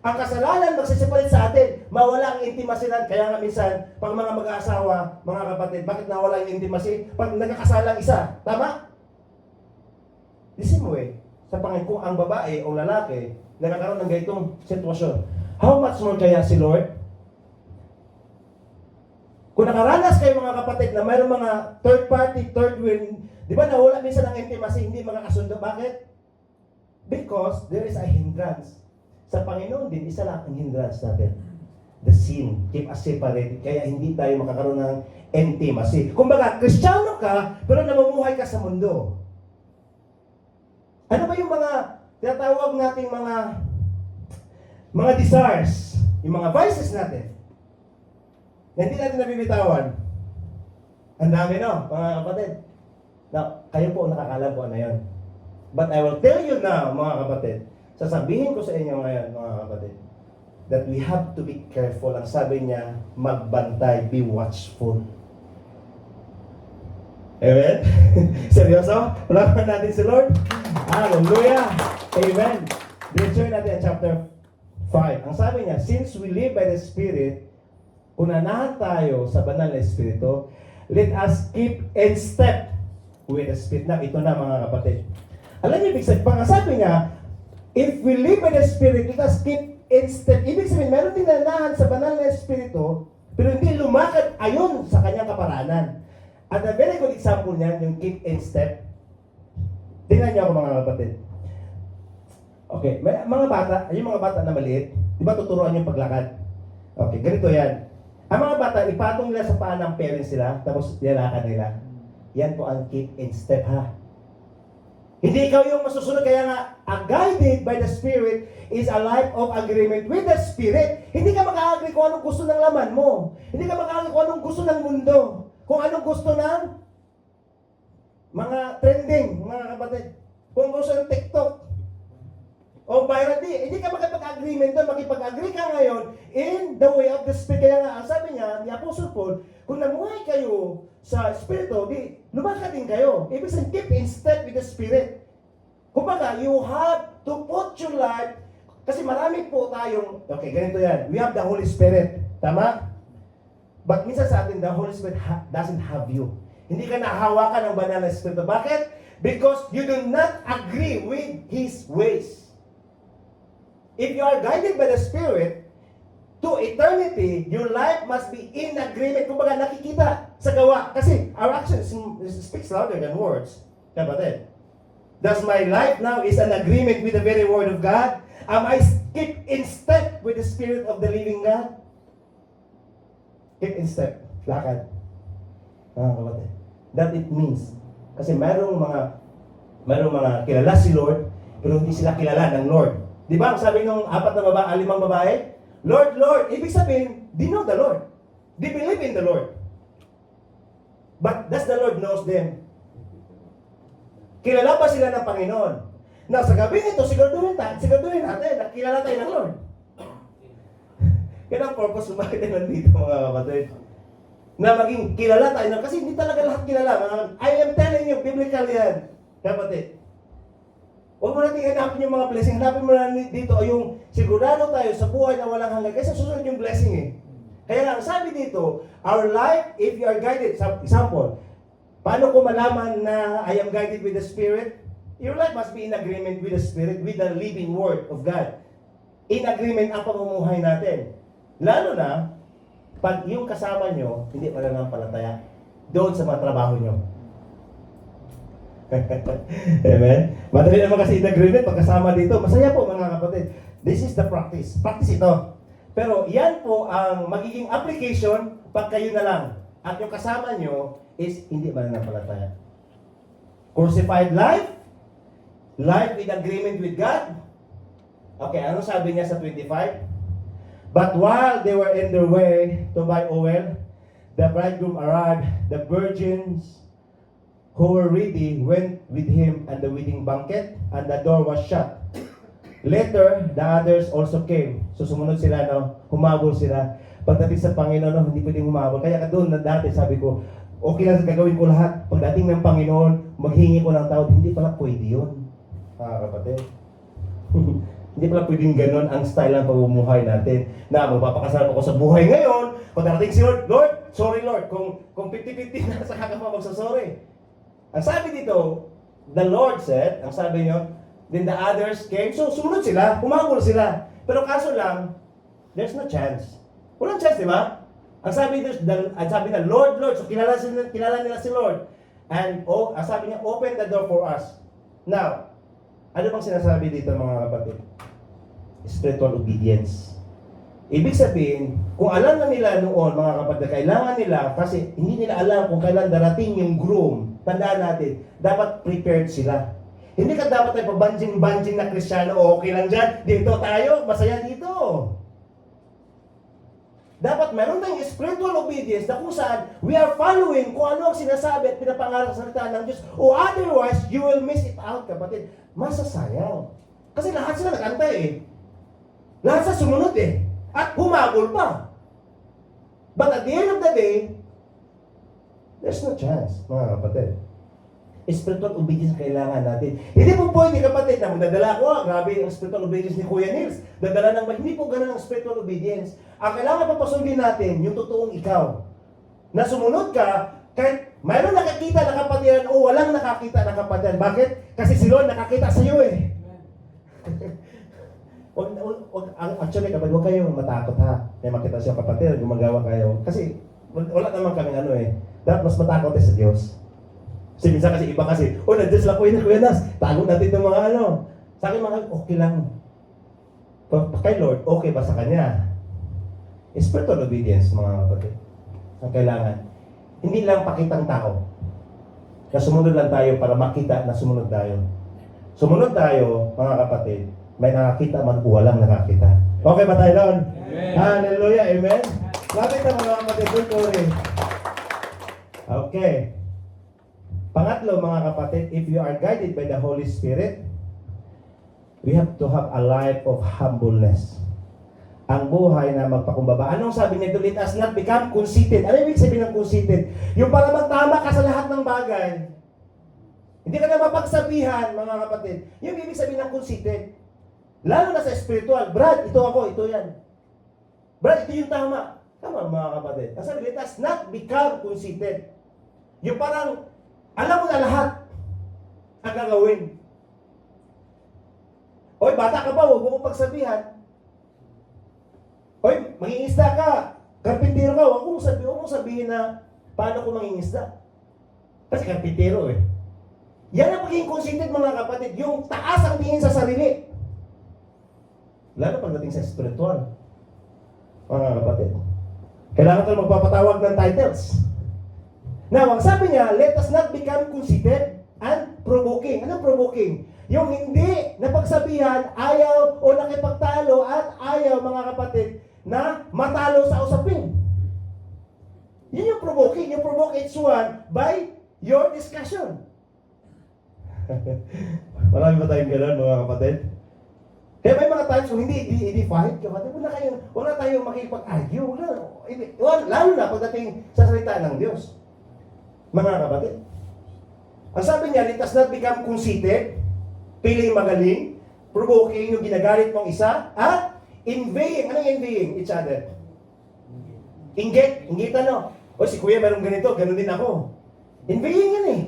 Ang kasalanan magsiseparate sa atin, mawala ang intimacy na. Kaya nga minsan, pag mga mag-aasawa, mga kapatid, bakit nawala yung intimacy? Pag nagkakasalang isa, tama? The same way, sa Panginoon, kung ang babae o lalaki, nagkakaroon ng ganitong sitwasyon, how much more kaya si Lord? Kung nakaranas kayo mga kapatid na mayroong mga third party, third wheel, di ba nawala minsan ang intimacy, hindi makakasundo. Bakit? Because there is a hindrance. Sa Panginoon din, isa lang ang hindrance natin. The sin. Keep us separated. Kaya hindi tayo makakaroon ng intimacy. Kumbaga, Kristiyano ka, pero namumuhay ka sa mundo. Ano ba yung mga tinatawag nating mga desires, yung mga vices natin, na hindi natin nabibitawan? Ang dami, no, mga kapatid. Now, kayo po nakakalam po ano yun. But I will tell you now, mga kapatid, sasabihin ko sa inyo ngayon, mga kapatid, that we have to be careful. Ang sabi niya, magbantay, be watchful. Amen? Seryoso? Palaman natin si Lord? Hallelujah! Amen! Return natin ang chapter 5. Ang sabi niya, since we live by the Spirit, unanahan tayo sa banal na Espiritu, let us keep in step with the Spirit. Na, ito na mga kapatid. Alam niyo, ibig sabihin, sabi niya, if we live by the Spirit, let us keep in step. Ibig sabihin, meron din nanahan sa banal na Espiritu, pero hindi lumakad ayon sa kanyang kaparanan. At a very good example niyan, yung keep in step. Tingnan niyo ako mga kapatid. Okay, mga bata, yung mga bata na maliit, di ba tuturuan yung paglakad? Okay, ganito yan. Ang mga bata, ipatong nila sa paa ng parents nila, tapos nilalakad nila. Yan po ang keep in step, ha? Hindi ikaw yung masusunod, kaya nga, guided by the Spirit is a life of agreement with the Spirit. Hindi ka mag-agree kung anong gusto ng laman mo. Hindi ka mag-agree kung anong gusto ng mundo. Kung anong gusto ng mga trending, mga kapatid. Kung gusto ng TikTok o viral, hindi ka makipag-agreement doon. Makipag-agree ka ngayon in the way of the Spirit. Kaya nga, ang sabi niya, ni Apostle Paul, kung namuhay kayo sa Espiritu, di lumakad din kayo. Ibig sabihin, keep in step with the Spirit. Kumbaga, you have to put your life, kasi marami po tayong, okay, ganito yan. We have the Holy Spirit. Tama? But minsan sa atin, the Holy Spirit doesn't have you. Hindi ka nahawakan ng banal na Espiritu. Bakit? Because you do not agree with His ways. If you are guided by the Spirit, to eternity, your life must be in agreement. Kumbaga, nakikita sa gawa. Kasi our actions speaks louder than words. Kapatid, does my life now is an agreement with the very Word of God? Am I keep in step with the Spirit of the living God? Keep in step. Lakad. Kapatid. That it means. Kasi mayroong mga kilala si Lord, pero hindi sila kilala ng Lord. Di ba? Sabi ng 5 babae, Lord, Lord. Ibig sabihin, they know the Lord. They believe in the Lord. But does the Lord knows them? Kilala ba sila ng Panginoon? Na sa gabi ito, siguraduhin natin na kilala tayo ng Lord. Kaya ang purpose bakit tayo nandito mga kapatid? Na maging kilala tayo na, kasi hindi talaga lahat kilala. I am telling you, biblical yan. Kapatid. Huwag mo natin hanapin yung mga blessing. Hanapin mo na dito yung sigurado tayo sa buhay na walang hanggan. Kasi susunod yung blessing eh. Kaya lang, sabi dito, our life, if you are guided, example, paano ko malaman na I am guided with the Spirit? Your life must be in agreement with the Spirit, with the living Word of God. In agreement ang pamumuhay natin. Lalo na, pag yung kasama nyo, hindi pananampalataya, doon sa mga trabaho nyo. Amen? Madali naman kasi in agreement, pagkasama dito, masaya po mga kapatid. This is the practice. Practice ito. Pero yan po ang magiging application pag kayo na lang. At yung kasama nyo is hindi mananampalataya. Crucified life, life with agreement with God. Okay, ano sabi niya sa 25? But while they were in their way to buy oil, the bridegroom arrived. The virgins who were ready went with him at the wedding banquet, and the door was shut. Later, the others also came. So sumunod sila, no? Humabol sila. Pagdating sa Panginoon, no, hindi pwedeng humabol. Kaya doon na dati sabi ko, okay lang gagawin ko lahat. Pagdating ng Panginoon, maghingi ko ng tawad. Hindi pala pwede yun. Kapatid. Hindi pala pwedeng ganun ang style ng pamumuhay natin. Na magpapakasal ako sa buhay ngayon. Kung darating si Lord, Lord, sorry Lord. Kung 50-50 na, saka ka pa magsasorry. Ang sabi dito, the Lord said, ang sabi nyo, then the others came. So, sumunod sila, humabol sila. Pero kaso lang, there's no chance. Walang chance, di ba? Ang sabi na, Lord, Lord. So, kilala nila si Lord. And, ang sabi niya, open the door for us. Now, ano bang sinasabi dito mga kapatid? Spiritual obedience. Ibig sabihin, kung alam na nila noon, mga kapatid, kailangan nila, kasi hindi nila alam kung kailan darating yung groom, tandaan natin, dapat prepared sila. Hindi ka dapat ay pabanjing-banjing na Kristiyano, okay lang dyan, dito tayo, masaya dito. Dapat meron tayong spiritual obedience na kung saan we are following kung ano ang sinasabi at pinapangarap sa salita ng Diyos, o otherwise, you will miss it out, kapatid. Masasayang. Kasi lahat sila nag-antay eh. Lahat sa sumunod eh. At humabol pa. But at the end of the day, there's no chance, mga kapatid. Spiritual obedience kailangan natin. Hindi po pwede, kapatid, na magdadala ko, grabe ang spiritual obedience ni Kuya Nils. Dadala ng hindi po ganun ang spiritual obedience. Ang kailangan papasundin natin, yung totoong ikaw. Na sumunod ka, kahit mayroon nakakita na kapatiran o walang nakakita na kapatiran. Bakit? Kasi si Lord nakakita sa iyo eh. Actually, kapag huwag kayong matakot ha. May makita siya kapatiran, gumagawa kayo. Kasi wala naman kaming ano eh. Dapat mas matakot eh sa Diyos. Kasi minsan kasi iba kasi, nandiyan sila Kuya Nas, tago natin itong mga ano. Sa akin mga, okay lang. Kay Lord, okay ba sa Kanya? Spiritual obedience, mga kapatid. Ang kailangan. Hindi lang pakitang tao. Na sumunod lang tayo para makita na sumunod tayo. Sumunod tayo, mga kapatid, may nakakita man o walang nakakita. Okay ba tayo doon? Amen. Hallelujah, amen? Lapit na mga kapatid, victory. Okay. Pangatlo, mga kapatid, if you are guided by the Holy Spirit, we have to have a life of humbleness. Ang buhay na magpakumbaba. Anong sabi niya? Let us not become conceited. Ano ibig sabihin ng conceited? Yung para magtama ka sa lahat ng bagay. Hindi ka na mapagsabihan, mga kapatid. Yung ibig sabihin ng conceited. Lalo na sa spiritual. Brad, ito ako, ito yan. Brad, ito yung tama. Tama, mga kapatid. Ang sabi, let us not become conceited. Yung parang, alam mo na lahat ang gagawin. Oy, bata ka ba? Huwag mo pagsabihan. Oy, mangingisda ka. Karpintero ka. Huwag mo sabihin na paano ko mangingisda. Kasi karpintero eh. Yan ang pagiging conceited, mga kapatid. Yung taas ang tingin sa sarili. Lalo pagdating sa spiritual. Mga kapatid. Kailangan tayo magpapatawag ng titles. Now, ang sabi niya, let us not become conceited and provoking. Anong provoking? Yung hindi napagsabihan, ayaw o nakipagtalo at ayaw, mga kapatid, na matalo sa usapin. Yun yung provoking. Yung provoke each one by your discussion. Marami ba tayong gano'n, mga kapatid? Kaya may mga times kung hindi i-fight, kapatid, wala tayong makipag-argue. Lalo na pagdating sa salita ng Diyos. Mga kapatid. Ang sabi niya, let us not become conceited, piling magaling, provoking yung ginagalit mong isa, at envying. Anong envying each other? Inggitan no? O si Kuya meron ganito, ganun din ako. Envying yan eh.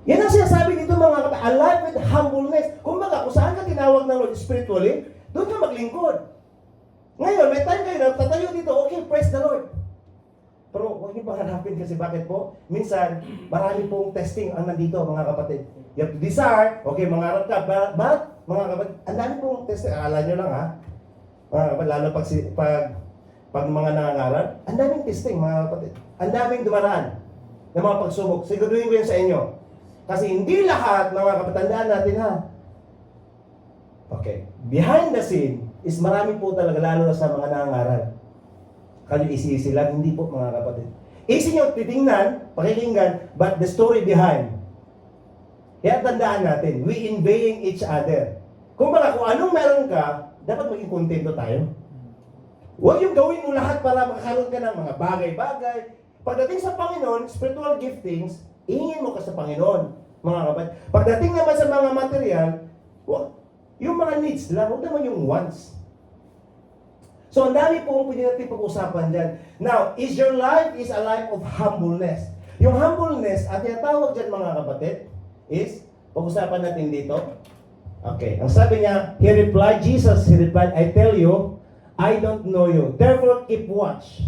Yan ang sinasabi dito, mga kapatid, a life with humbleness. Kung saan ka tinawag ng Lord spiritually, doon ka maglingkod. Ngayon, may time kayo na tatayo dito, okay, praise the Lord. Pero huwag niyo pangarapin kasi bakit po? Minsan, marami pong testing ang nandito, mga kapatid. You have to desire, okay, mangarap ka, but mga kapatid, ang dami pong testing, akala nyo lang ha, mga kapatid, lalo pag mga nangangarap, ang daming testing, mga kapatid. Ang daming dumaraan ng mga pagsubok. Siguraduhin ko yan sa inyo. Kasi hindi lahat, mga kapatid, tandaan natin ha. Okay, behind the scene is marami po talaga, lalo na sa mga nangangarap. Kayo isi-isi lang, hindi po mga kapatid. Easy nyo titingnan, pakikinggan, but the story behind. Kaya tandaan natin, we invading each other. Kung anong meron ka, dapat maging kontento tayo. Huwag yung gawin mo lahat para makakaroon ka ng mga bagay-bagay. Pagdating sa Panginoon, spiritual giftings, ihingin mo ka sa Panginoon, mga kapatid. Pagdating naman sa mga material, yung mga needs lang, huwag naman yung wants. So, ang dami po pwede natin pag-usapan dyan. Now, is your life is a life of humbleness. Yung humbleness, at tinatawag dyan mga kapatid, is, pag-usapan natin dito. Okay, ang sabi niya, Jesus replied, I tell you, I don't know you. Therefore, keep watch.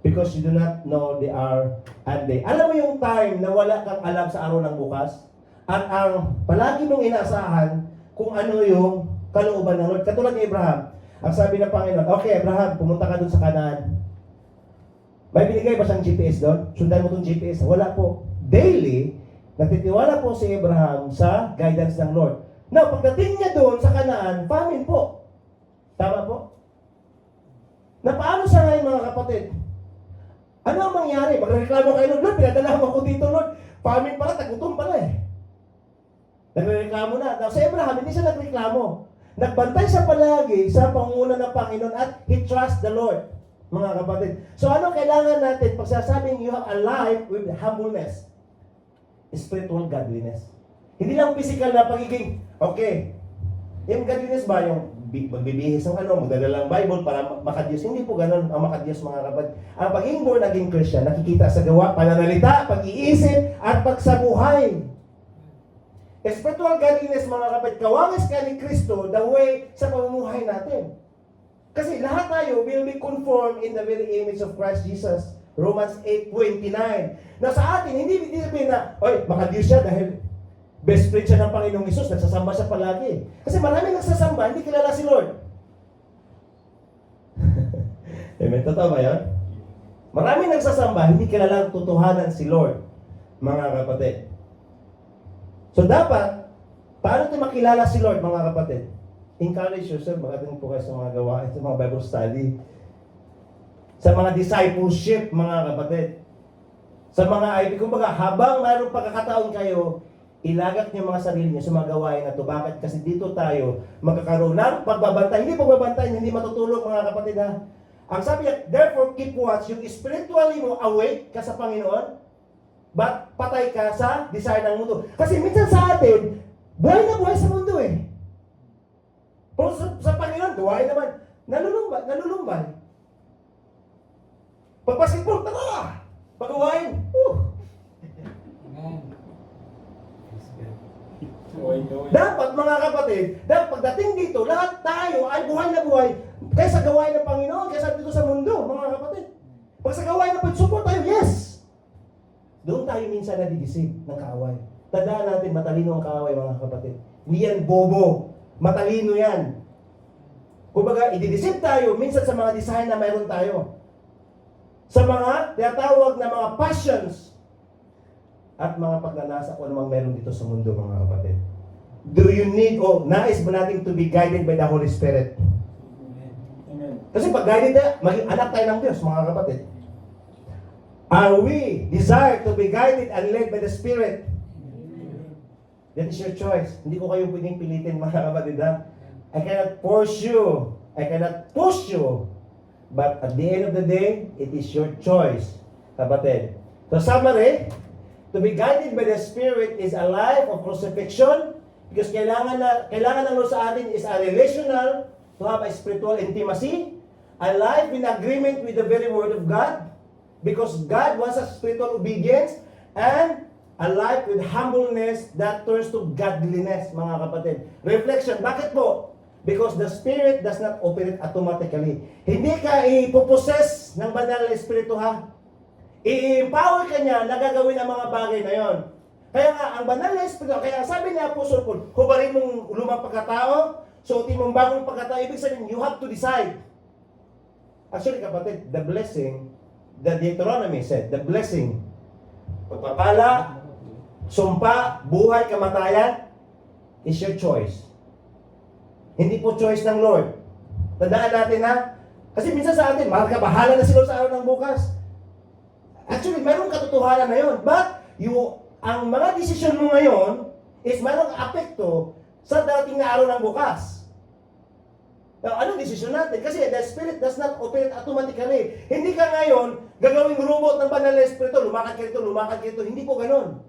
Because you do not know the hour and day. Alam mo yung time na wala kang alam sa araw ng bukas? At ang palagi mong inaasahan kung ano yung kalooban ng Lord. Katulad ni Abraham. Ang sabi ng Panginoon, okay Abraham, pumunta ka doon sa Canaan. May binigay ba siyang GPS doon? Sundan mo itong GPS. Wala po. Daily, natitiwala po si Abraham sa guidance ng Lord. Now, pagdating niya doon sa Canaan, famine po. Tama po? Na paano sa ngayon mga kapatid? Ano ang mangyari? Magreklamo kayo, Lord, pinadala mo ko dito, Lord. Famine pala, tagutom pala eh. Nagreklamo na. Now, si Abraham, hindi siya nagreklamo. Nagbantay siya palagi sa pangunguna ng Panginoon at he trusts the Lord, mga kapatid. So ano kailangan natin pag sasabing you have a life with humbleness? Spiritual godliness. Hindi lang physical na pagiging, okay, yung godliness ba, yung magbibihis ng magdadala ng Bible para makadiyos. Hindi po ganun ang makadiyos, mga kapatid. Ang pagiging born again Christian, nakikita sa gawa, pananalita, pag-iisip, at pagsabuhay. Spiritual godliness, mga kapatid, kawangas ka ni Kristo the way sa pamumuhay natin. Kasi lahat tayo will be conformed in the very image of Christ Jesus. Romans 8:29. Na sa atin, hindi sabihin na, oy, makadiyos siya dahil best friend siya ng Panginoong Isus, nagsasamba siya palagi. Kasi marami nagsasamba, hindi kilala si Lord. Amen, totoo ba yan? Marami nagsasamba, hindi kilala ang totohanan si Lord, mga kapatid. So dapat, paano tayo makilala si Lord, mga kapatid? Encourage yourself, magaling po kayo sa mga gawain, sa mga Bible study, sa mga discipleship, mga kapatid. Sa mga kumbaga, habang mayroong pagkakataon kayo, ilagak niyo mga sarili niyo sa mga gawain na ito. Bakit? Kasi dito tayo magkakaroon ng pagbabantay. Hindi pagbabantay, hindi matutulog, mga kapatid ha. Ang sabi niya, therefore keep watch, yung spiritually mo awake ka sa Panginoon, but patay ka sa desire ng mundo. Kasi minsan sa atin, buhay na buhay sa mundo eh. Pero sa Panginoon, buhay naman, nalulumbay. Pagpasikpol, tara! Pag-uwain, Dapat mga kapatid, dapat pagdating dito, lahat tayo ay buhay na buhay kaysa gawain ng Panginoon, kaysa dito sa mundo, mga kapatid. Pag sa gawain ng pagsuport tayo, yes! Doon tayo minsan nadidisip ng kaaway. Tandaan natin, matalino ang kaaway, mga kapatid. Hindi yan bobo. Matalino yan. Kumbaga, ididisip tayo minsan sa mga design na mayroon tayo. Sa mga tinatawag na mga passions at mga pagnanasa kung anumang meron dito sa mundo, mga kapatid. Do you need, nais ba natin to be guided by the Holy Spirit? Amen. Kasi pag guided na, maging anak tayo ng Diyos, mga kapatid. Are we desire to be guided and led by the Spirit? That is your choice. Hindi ko kayo pwedeng pilitin, mga kapatid. I cannot force you. I cannot push you. But at the end of the day, it is your choice, kapatid. So summary, to be guided by the Spirit is a life of crucifixion because kailangan ng Lord sa atin is a relational, to have a spiritual intimacy, a life in agreement with the very Word of God, because God wants a spiritual obedience, and a life with humbleness that turns to godliness, mga kapatid. Reflection, bakit po? Because the Spirit does not operate automatically. Hindi ka ipoposes ng banal na Espiritu, ha? I-empower ka niya na gagawin ang mga bagay na yon. Kaya nga, ang banal na Espiritu, kaya sabi ni Apostol Paul, hubarin mong lumang pagkatao, suotin mong bagong pagkatao, ibig sabihin, you have to decide. Actually, kapatid, the blessing, the Deuteronomy said, the blessing, pagpapala, sumpa, buhay, kamatayan, is your choice. Hindi po choice ng Lord. Tandaan natin, ha? Kasi minsan sa atin, mahal ka, bahala na si Lord sa araw ng bukas. Actually, mayroong katotohanan na yun. But, ang mga desisyon mo ngayon is mayroong apekto sa dating na araw ng bukas. Now, anong desisyon natin? Kasi the Spirit does not operate automatically. Hindi ka ngayon gagawing robot ng banal na Espiritu, lumakad ka dito. Hindi po ganun,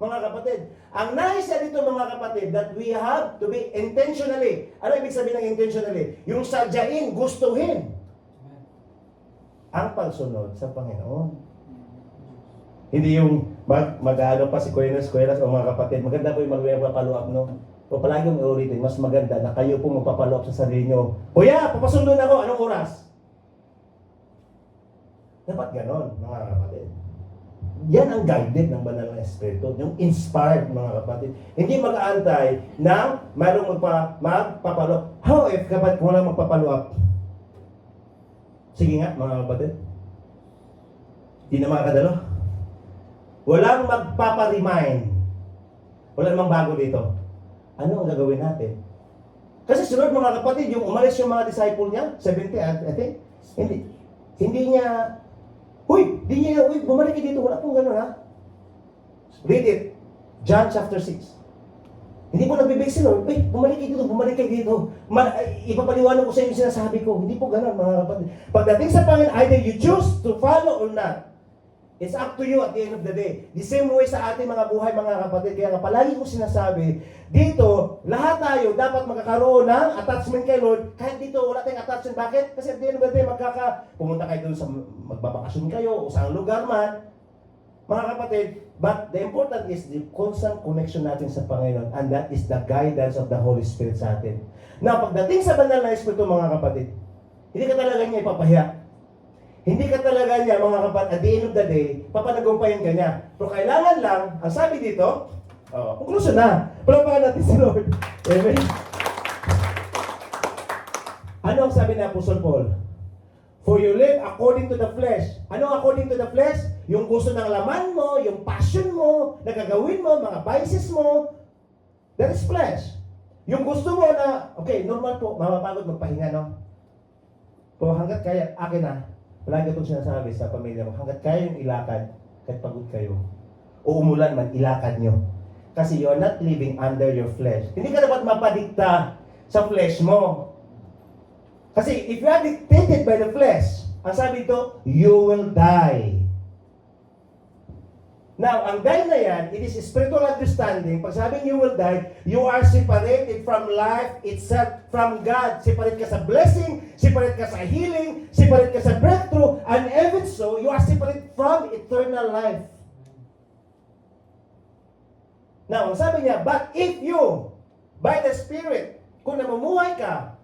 mga kapatid. Ang nais niya dito, mga kapatid, that we have to be intentionally. Ano ibig sabihin ng intentionally? Yung sadyain, gustuhin ang pagsunod sa Panginoon. Hindi yung mag-ano pa si Kuenas o mga kapatid. Maganda po yung magpapaluap, no? O palagi yung ulitin, mas maganda na kayo po magpapaluap sa sarili nyo. Kuya, papasundo na ako. Anong oras? Dapat ganon, mga kapatid. Yan ang guided ng banal na Espiritu. Yung inspired, mga kapatid. Hindi mag-aantay na mayroong magpapaluap. How if kapatid kung walang magpapaluap? Sige nga, mga kapatid. Hindi na makakadalo. Walang magpaparemind. Wala namang bago dito. Ano ang gagawin natin? Kasi sunod, mga kapatid, yung umalis yung mga disciple niya, 70, I think, hindi niya, bumalik ka dito, wala pong gano'n, ha? Read it. John chapter 6. Hindi po nagbibig si Lord, bumalik ka dito. Ipapaliwanag ko sa inyo yung sinasabi ko. Hindi po gano'n, mga kapatid. Pagdating sa Panginoon, either you choose to follow or not. It's up to you at the end of the day. The same way sa ating mga buhay, mga kapatid. Kaya nga palagi ko sinasabi, dito, lahat tayo dapat magkakaroon ng attachment kay Lord. Kahit dito, wala tayong attachment. Bakit? Kasi at the end of the day, pumunta kayo doon sa magbabakasyon kayo o sa lugar man. Mga kapatid, but the important is the constant connection natin sa Panginoon, and that is the guidance of the Holy Spirit sa atin. Now, pagdating sa banal na Espiritu, mga kapatid, hindi ka talaga niya ipapahiya. Hindi ka talaga niya, mga kapatid, at the end of the day, papanagumpayan ka niya. Pero kailangan lang, ang sabi dito, conclusion na. Palapakan natin si Lord. Amen. Ano ang sabi ni Apostle Paul? For you live according to the flesh. Ano according to the flesh? Yung gusto ng laman mo, yung passion mo, na gagawin mo, mga vices mo, that is flesh. Yung gusto mo na, okay, normal po, mapapagod magpahinga, no? Pero hanggat kaya, akin na, palagi itong sinasabi sa pamilya mo, hanggat kaya yung ilakad, kahit pagod kayo, o umulan man, ilakad nyo. Kasi you are not living under your flesh. Hindi ka dapat mapadikta sa flesh mo. Kasi if you are dictated by the flesh, ang sabi ito, you will die. Now, ang die na yan, it is spiritual understanding. Pag sabing you will die, you are separated from life itself, from God. Separate ka sa blessing, separate ka sa healing, separate ka sa breakthrough, and even so, you are separate from eternal life. Now, ang sabi niya, but if you, by the Spirit, kung namumuhay ka,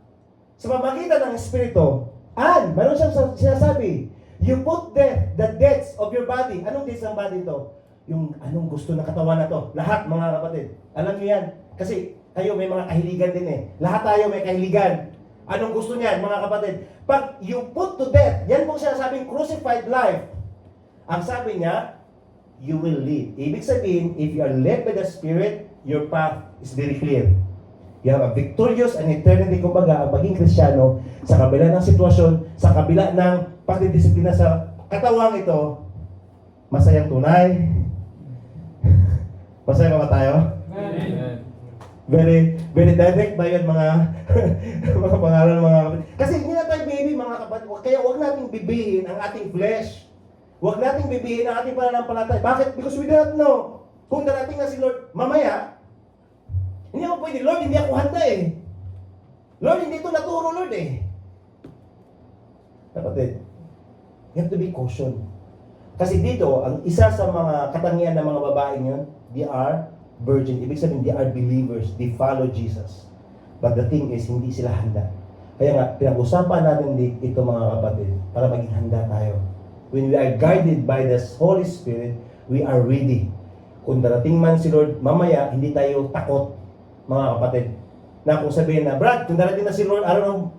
sa pamagitan ng Espiritu, and, meron siyang sinasabi, you put death, the deaths of your body. Anong deaths ng body ito? Yung anong gusto ng katawan na to. Lahat, mga kapatid. Alam niyo yan. Kasi kayo may mga kahiligan din eh. Lahat tayo may kahiligan. Anong gusto niyan, mga kapatid? Pag you put to death, yan po siya sabing crucified life. Ang sabi niya, you will live. Ibig sabihin, if you are led by the Spirit, your path is very clear. You have a victorious and eternity, kumbaga, ang maging Kristiyano, sa kabila ng sitwasyon, sa kabila ng pagdidisiplina sa katawang ito, masayang tunay. Masaya ka ba tayo? Amen. Very direct ba yun, mga mga pangalan, mga kapatid? Kasi hindi na tayo baby, mga kapatid. Kaya huwag nating bibihin ang ating flesh. Huwag nating bibihin ang ating pananampalataya. Bakit? Because we do not know. Kung darating na si Lord mamaya, hindi ako pwede, Lord, hindi ako handa eh. Lord, hindi ito naturo, Lord eh. Kapatid, you have to be caution. Kasi dito, ang isa sa mga katangian ng mga babaeng yun, they are virgin. Ibig sabihin, they are believers. They follow Jesus. But the thing is, hindi sila handa. Kaya nga, pinag-usapan natin ito mga kapatid, para maging handa tayo. When we are guided by the Holy Spirit, we are ready. Kung darating man si Lord, mamaya, hindi tayo takot, mga kapatid. Na kung sabihin na, Brad, kung darating na si Lord,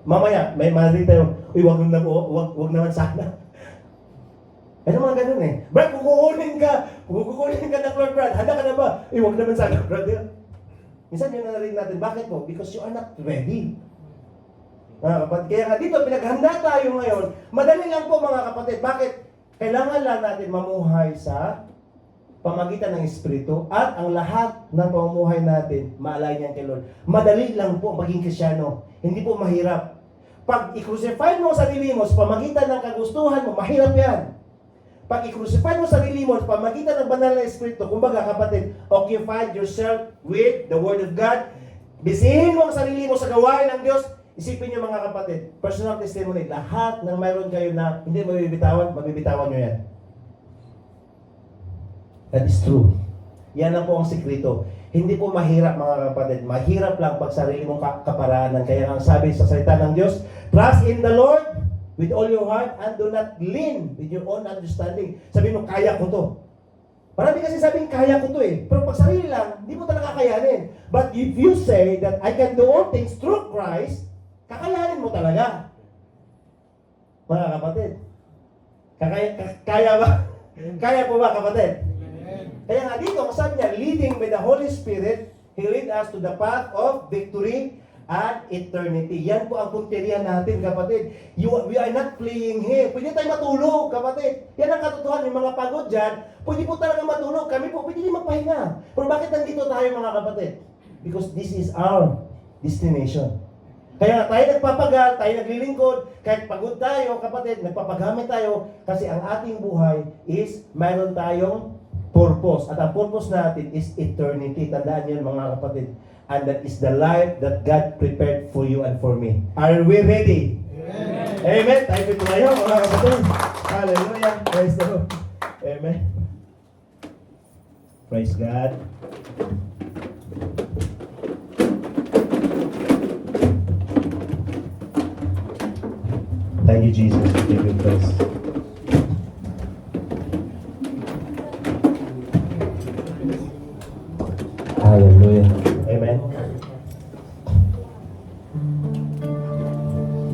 mamaya, may mali tayo, uy, wag naman sana. Ano mga ganun eh. Brad, kung kukunin ka ng Lord, Brad, handa ka na ba? Uy, wag naman sana, Brad. Minsan yun na rin natin. Bakit po? Because you are not ready. Mga kapatid, kaya nga dito, pinaghanda tayo ngayon. Madali lang po mga kapatid. Bakit? Kailangan lang natin mamuhay sa pamagitan ng Espiritu at ang lahat ng pamumuhay natin, maalay niyan kay Lord. Madali lang po maging Krisyano. Hindi po mahirap. Pag i-crucify mo ang sarili mo sa pamagitan ng kagustuhan mo, mahirap yan. Pag i-crucify mo ang sarili mo sa pamagitan ng banal na Espiritu, kumbaga kapatid, occupy yourself with the Word of God. Bisihin mo ang sarili mo sa gawain ng Diyos. Isipin niyo mga kapatid, personal testimony, lahat ng mayroon kayo na hindi mabibitawan nyo yan. That is true. Yan lang po ang sikreto. Hindi po mahirap mga kapatid. Mahirap lang pag sarili mong kaparaanan. Kaya ang sabi sa salita ng Diyos, trust in the Lord with all your heart and do not lean with your own understanding. Sabi mo, kaya ko to. Marami kasi sabing, kaya ko to eh. Pero pag sarili lang, hindi mo talaga kakayanin. But if you say that I can do all things through Christ, kakayanin mo talaga. Mga kapatid. Kaya ba? Kaya po ba kapatid? Kaya nga dito, sabi niya, leading by the Holy Spirit, He lead us to the path of victory and eternity. Yan po ang punteriya natin, kapatid. We are not playing here. Pwede tayo matulog, kapatid. Yan ang katotohanan. Yung mga pagod dyan, pwede po talaga matulog. Kami po, pwede din magpahinga. Pero bakit nandito tayo, mga kapatid? Because this is our destination. Kaya tayo nagpapagal, tayo naglilingkod, kahit pagod tayo, kapatid, nagpapagamit tayo, kasi ang ating buhay is mayroon tayong purpose. At ang purpose natin is eternity. Tandaan niyo mga kapatid. And that is the life that God prepared for you and for me. Are we ready? Amen. Amen. Tayo po tayo mga kapatid. Hallelujah. Praise the Lord. Amen. Praise God. Thank you, Jesus. We give you praise. Hallelujah. Amen.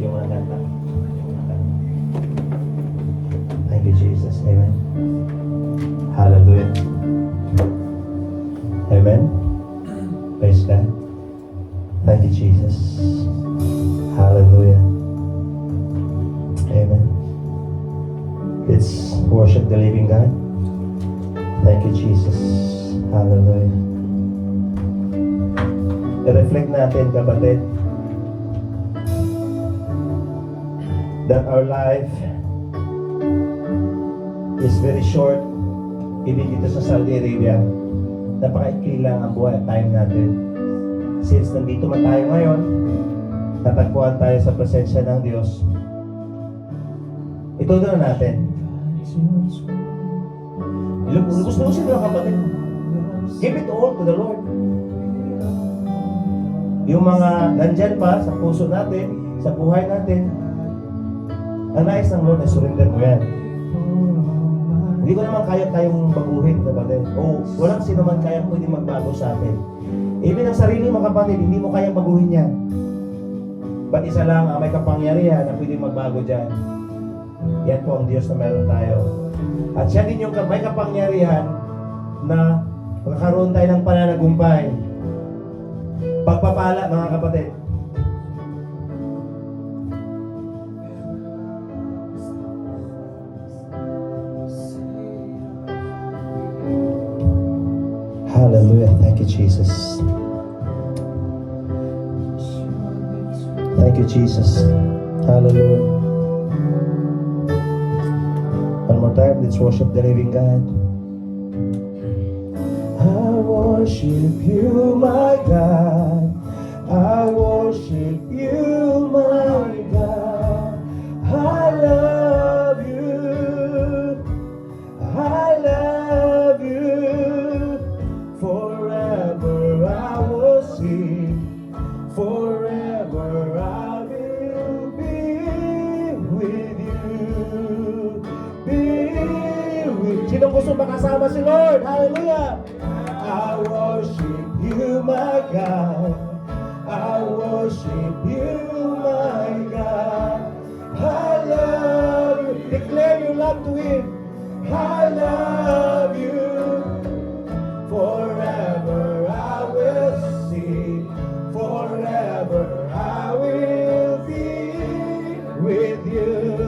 Yung mga kanta. Thank you, Jesus. Amen. Hallelujah. Amen. Praise God. Thank you, Jesus. Hallelujah. Amen. Let's worship the living God. Thank you, Jesus. Hallelujah. I-reflect natin, kapatid, that our life is very short. Even dito sa Saudi Arabia, napaka-ikli lang ang buhay at time natin. Since nandito man tayo ngayon, natagpuan tayo sa presensya ng Diyos, ito na natin. Gusto mo siya kapatid. Give it all to the Lord. Yung mga nandyan pa sa puso natin, sa buhay natin, ang nais ng Lord ay surrender mo yan. Hindi ko naman kaya tayong baguhin, kapatid. O walang sino man kaya pwede magbago sa atin. Even ang sarili mo, kapatid, hindi mo kayang baguhin yan. But isa lang ang may kapangyarihan na pwede magbago dyan. Yan po ang Diyos na meron tayo. At siya din yung may kapangyarihan na magkakaroon tayo ng pananagumpay. Pagpapala, mga kapatid. Hallelujah. Thank you, Jesus. Thank you, Jesus. Hallelujah. One more time, let's worship the living God. I worship you, my God. I worship you, my God. I love you. I love you. Forever I will sing. Forever puso makasama si Lord. Hallelujah! I worship you, my God. I worship you, my God. I love you. Declare your love to Him. I love you. Forever I will sing. Forever I will be with you.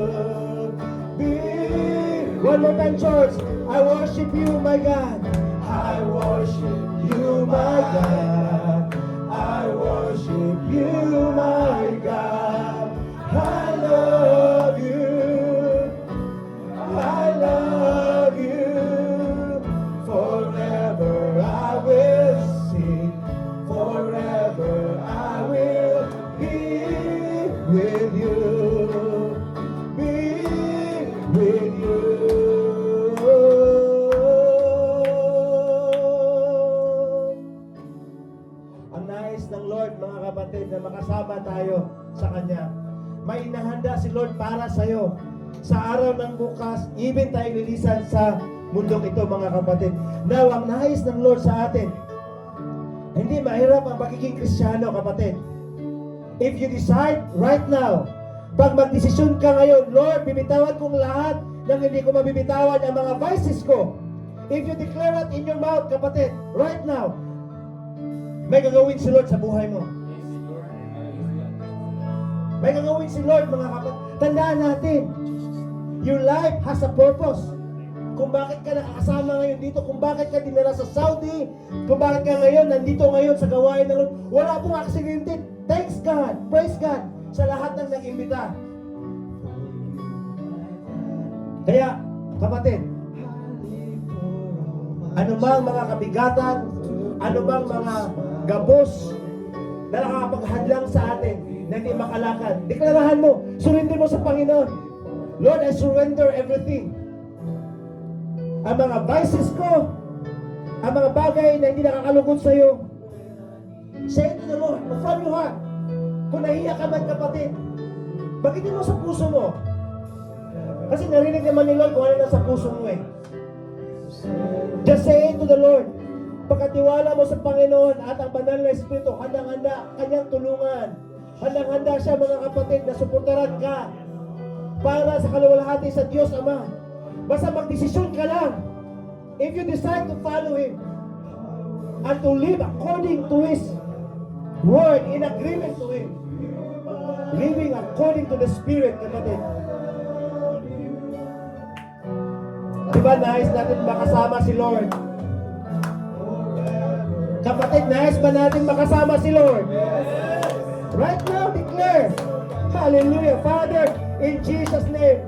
One more time, church. I worship you, my God. I worship you, my God. I worship you, my God. I love you. I love you. Forever I will sing. Forever I will be with you. Be with you. Ang nais ng Lord, mga kapatid, na makasama tayo sa Kanya. May inahanda si Lord para sa'yo. Sa araw ng bukas, even tayo lilisan sa mundong ito, mga kapatid. Now, ang nais ng Lord sa atin, hindi mahirap ang pagiging Kristiyano, kapatid. If you decide right now, pag magdesisyon ka ngayon, Lord, bibitawan kong lahat ng hindi ko mabibitawan ang mga vices ko. If you declare it in your mouth, kapatid, right now, may gagawin si Lord sa buhay mo. May gagawin si Lord, mga kapatid. Tandaan natin, your life has a purpose. Kung bakit ka nakakasama ngayon dito, kung bakit ka dinala sa Saudi, kung bakit ka ngayon, nandito ngayon sa gawain ng Lord, wala pong aksidente. Thanks God, praise God, sa lahat ng nag-imbita. Kaya, kapatid, anumang mga kabigatan, anumang mga gabos na nakapaghadlang sa atin na hindi makalakad, deklarahan mo, surrender mo sa Panginoon. Lord, I surrender everything. Ang mga vices ko, ang mga bagay na hindi nakakalungkot sa iyo, say it to the Lord, from your heart. Kung nahiya ka man, kapatid, bagitin mo sa puso mo. Kasi narinig naman ni Lord kung ano na sa puso mo eh. Just say it to the Lord. Pagkatiwala mo sa Panginoon at ang banal na Espiritu, handang-handa kanyang tulungan. Handang-handa siya, mga kapatid, na suportaran ka para sa kaluwalhati sa Diyos Ama. Basta magdesisyon ka lang. If you decide to follow Him and to live according to His word, in agreement to Him, living according to the Spirit, kapatid. Diba nais natin makasama si Lord? Kapatid, nais ba natin makasama si Lord? Right now, declare. Hallelujah. Father, in Jesus' name,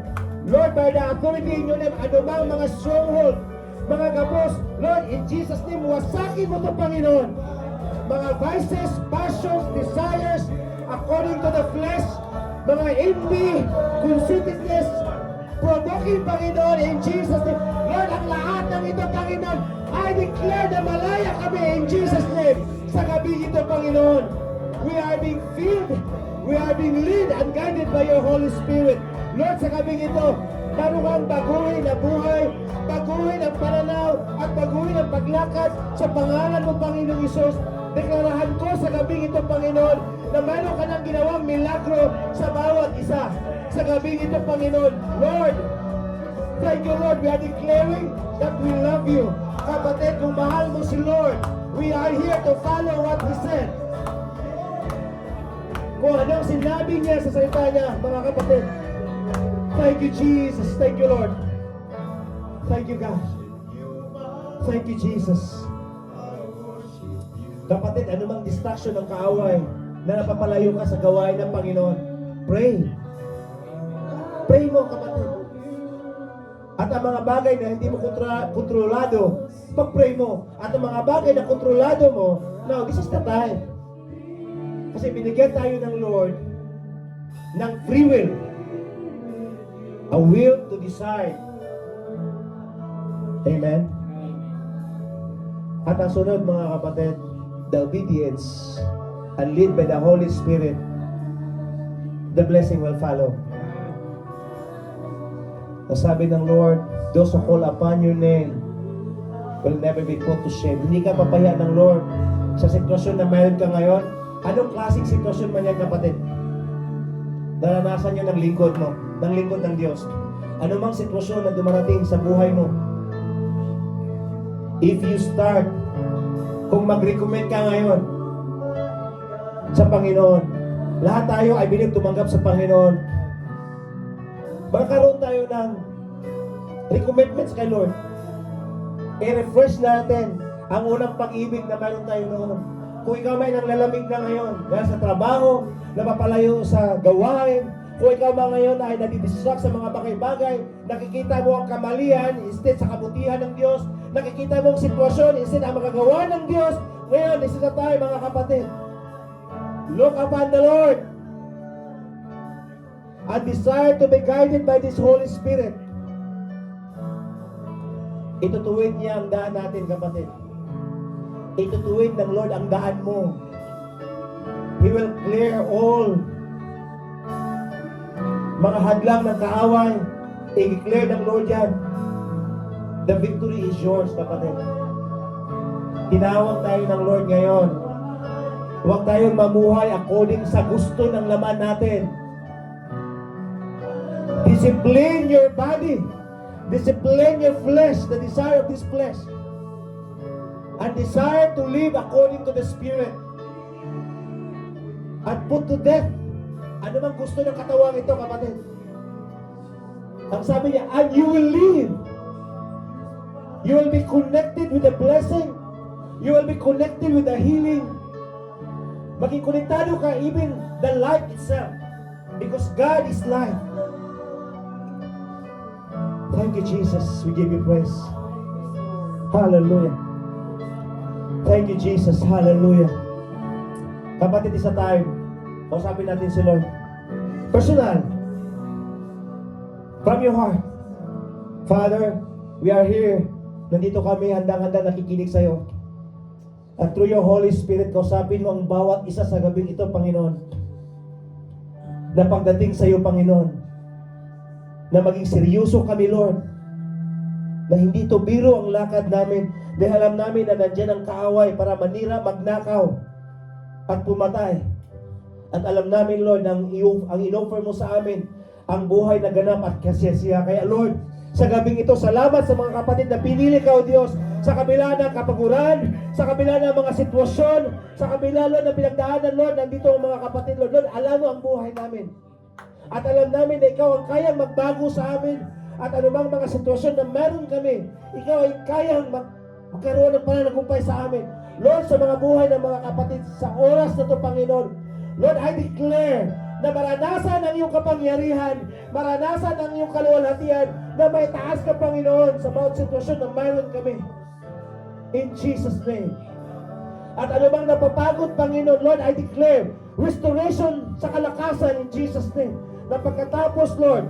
Lord, by the authority in your name, anumang mga stronghold, mga gabos, Lord, in Jesus' name, wasakin mo ito, Panginoon. Mga vices, passions, desires, according to the flesh, mga envy, conceit,ness, provoking, Panginoon, in Jesus' name. Lord, ang lahat ng ito, Panginoon, I declare na malaya kami in Jesus' name. Sa gabi ito, Panginoon, we are being filled, we are being led and guided by your Holy Spirit. Lord, sa gabi ito, meron kang baguhin na buhay, baguhin ang pananaw, at baguhin ang paglakad sa pangalan mo, Panginoong Isus. Deklarahan ko sa gabi ito, Panginoon, na meron ka ng ginawang milagro sa bawat isa. Sa gabi ito, Panginoon, Lord, thank you, Lord. We are declaring that we love you. Kapatid, kung mahal mo si Lord, we are here to follow what He said. Kung anong sinabi niya sa salita niya, mga kapatid. Thank you, Jesus. Thank you, Lord. Thank you, God. Thank you, Jesus. Kapatid, anumang distraction ng kaaway na napapalayo ka sa gawain ng Panginoon, pray. Pray mo, kapatid. At ang mga bagay na hindi mo kontrolado, pag-pray mo. At ang mga bagay na kontrolado mo, now, this is the time. Kasi binigyan tayo ng Lord ng free will. A will to decide. Amen? At ang sunod, mga kapatid, the obedience and lead by the Holy Spirit, the blessing will follow. Sabi ng Lord, those who call upon your name will never be put to shame. Hindi ka papahiya ng Lord sa sitwasyon na mayroon ka ngayon. Anong klaseng sitwasyon man yan, kapatid? Naranasan nyo ng lingkod mo, ng lingkod ng Diyos. Ano mang sitwasyon na dumarating sa buhay mo, if you start, kung mag-recommend ka ngayon sa Panginoon, lahat tayo, I believe, tumanggap sa Panginoon. Magkaroon tayo ng recommitments kay Lord. I-refresh natin ang unang pag-ibig na mayroon tayo noon. Kung ikaw may nanglalamig na ngayon dahil sa trabaho, napapalayo sa gawain, kung ikaw ba ngayon ay nadidistract sa mga bagay-bagay, nakikita mo ang kamalian instead sa kabutihan ng Diyos, nakikita mo ang sitwasyon instead ang magagawa ng Diyos, ngayon, isa na tayo mga kapatid. Look upon the Lord and desire to be guided by this Holy Spirit. Itutuwid niya ang daan natin, kapatid. Itutuwid ng Lord ang daan mo. He will clear all mga hadlang ng kaaway. I-clear ng Lord yan. The victory is yours, kapatid. Tinawag tayo ng Lord ngayon. Huwag tayong mamuhay according sa gusto ng laman natin. Discipline your body. Discipline your flesh, the desire of this flesh. And desire to live according to the Spirit. At put to death ano mang gusto ng katawang ito, kapatid. Ang sabi niya, and you will live. You will be connected with the blessing. You will be connected with the healing. Maging konektado ka even the life itself. Because God is life. Thank you, Jesus. We give you praise. Hallelujah. Thank you, Jesus. Hallelujah. Kapatid, isa tayo. Kausapin natin si Lord. Personal. From your heart. Father, we are here. Nandito kami, handang-handa nakikinig sa iyo. At through your Holy Spirit, kausapin mo ang bawat isa sa gabing ito, Panginoon. Na pagdating sa iyo, Panginoon, na maging seryoso kami, Lord. Na hindi to biro ang lakad namin. Dahil alam namin na nandyan ang kaaway para manira, magnakaw, at pumatay. At alam namin, Lord, ang in-offer mo sa amin, ang buhay na ganap at kasiyasiya. Kaya, Lord, sa gabing ito, salamat sa mga kapatid na pinili ka, O Diyos, sa kabila ng kapaguran, sa kabila ng mga sitwasyon, sa kabila, Lord, ng pinagdaanan, Lord, nandito ang mga kapatid, Lord. Lord, alam mo ang buhay namin. At alam namin na ikaw ang kayang magbago sa amin. At anumang mga sitwasyon na meron kami, ikaw ay kayang magkaroon ng pananagumpay sa amin. Lord, sa mga buhay ng mga kapatid, sa oras na ito, Panginoon, Lord, I declare na maranasan ang iyong kapangyarihan, maranasan ang iyong kaluwalhatian, na may taas ka, Panginoon, sa bawat sitwasyon na mayroon kami. In Jesus' name. At anumang napapagod, Panginoon, Lord, I declare restoration sa kalakasan in Jesus' name. Na pagkatapos, Lord,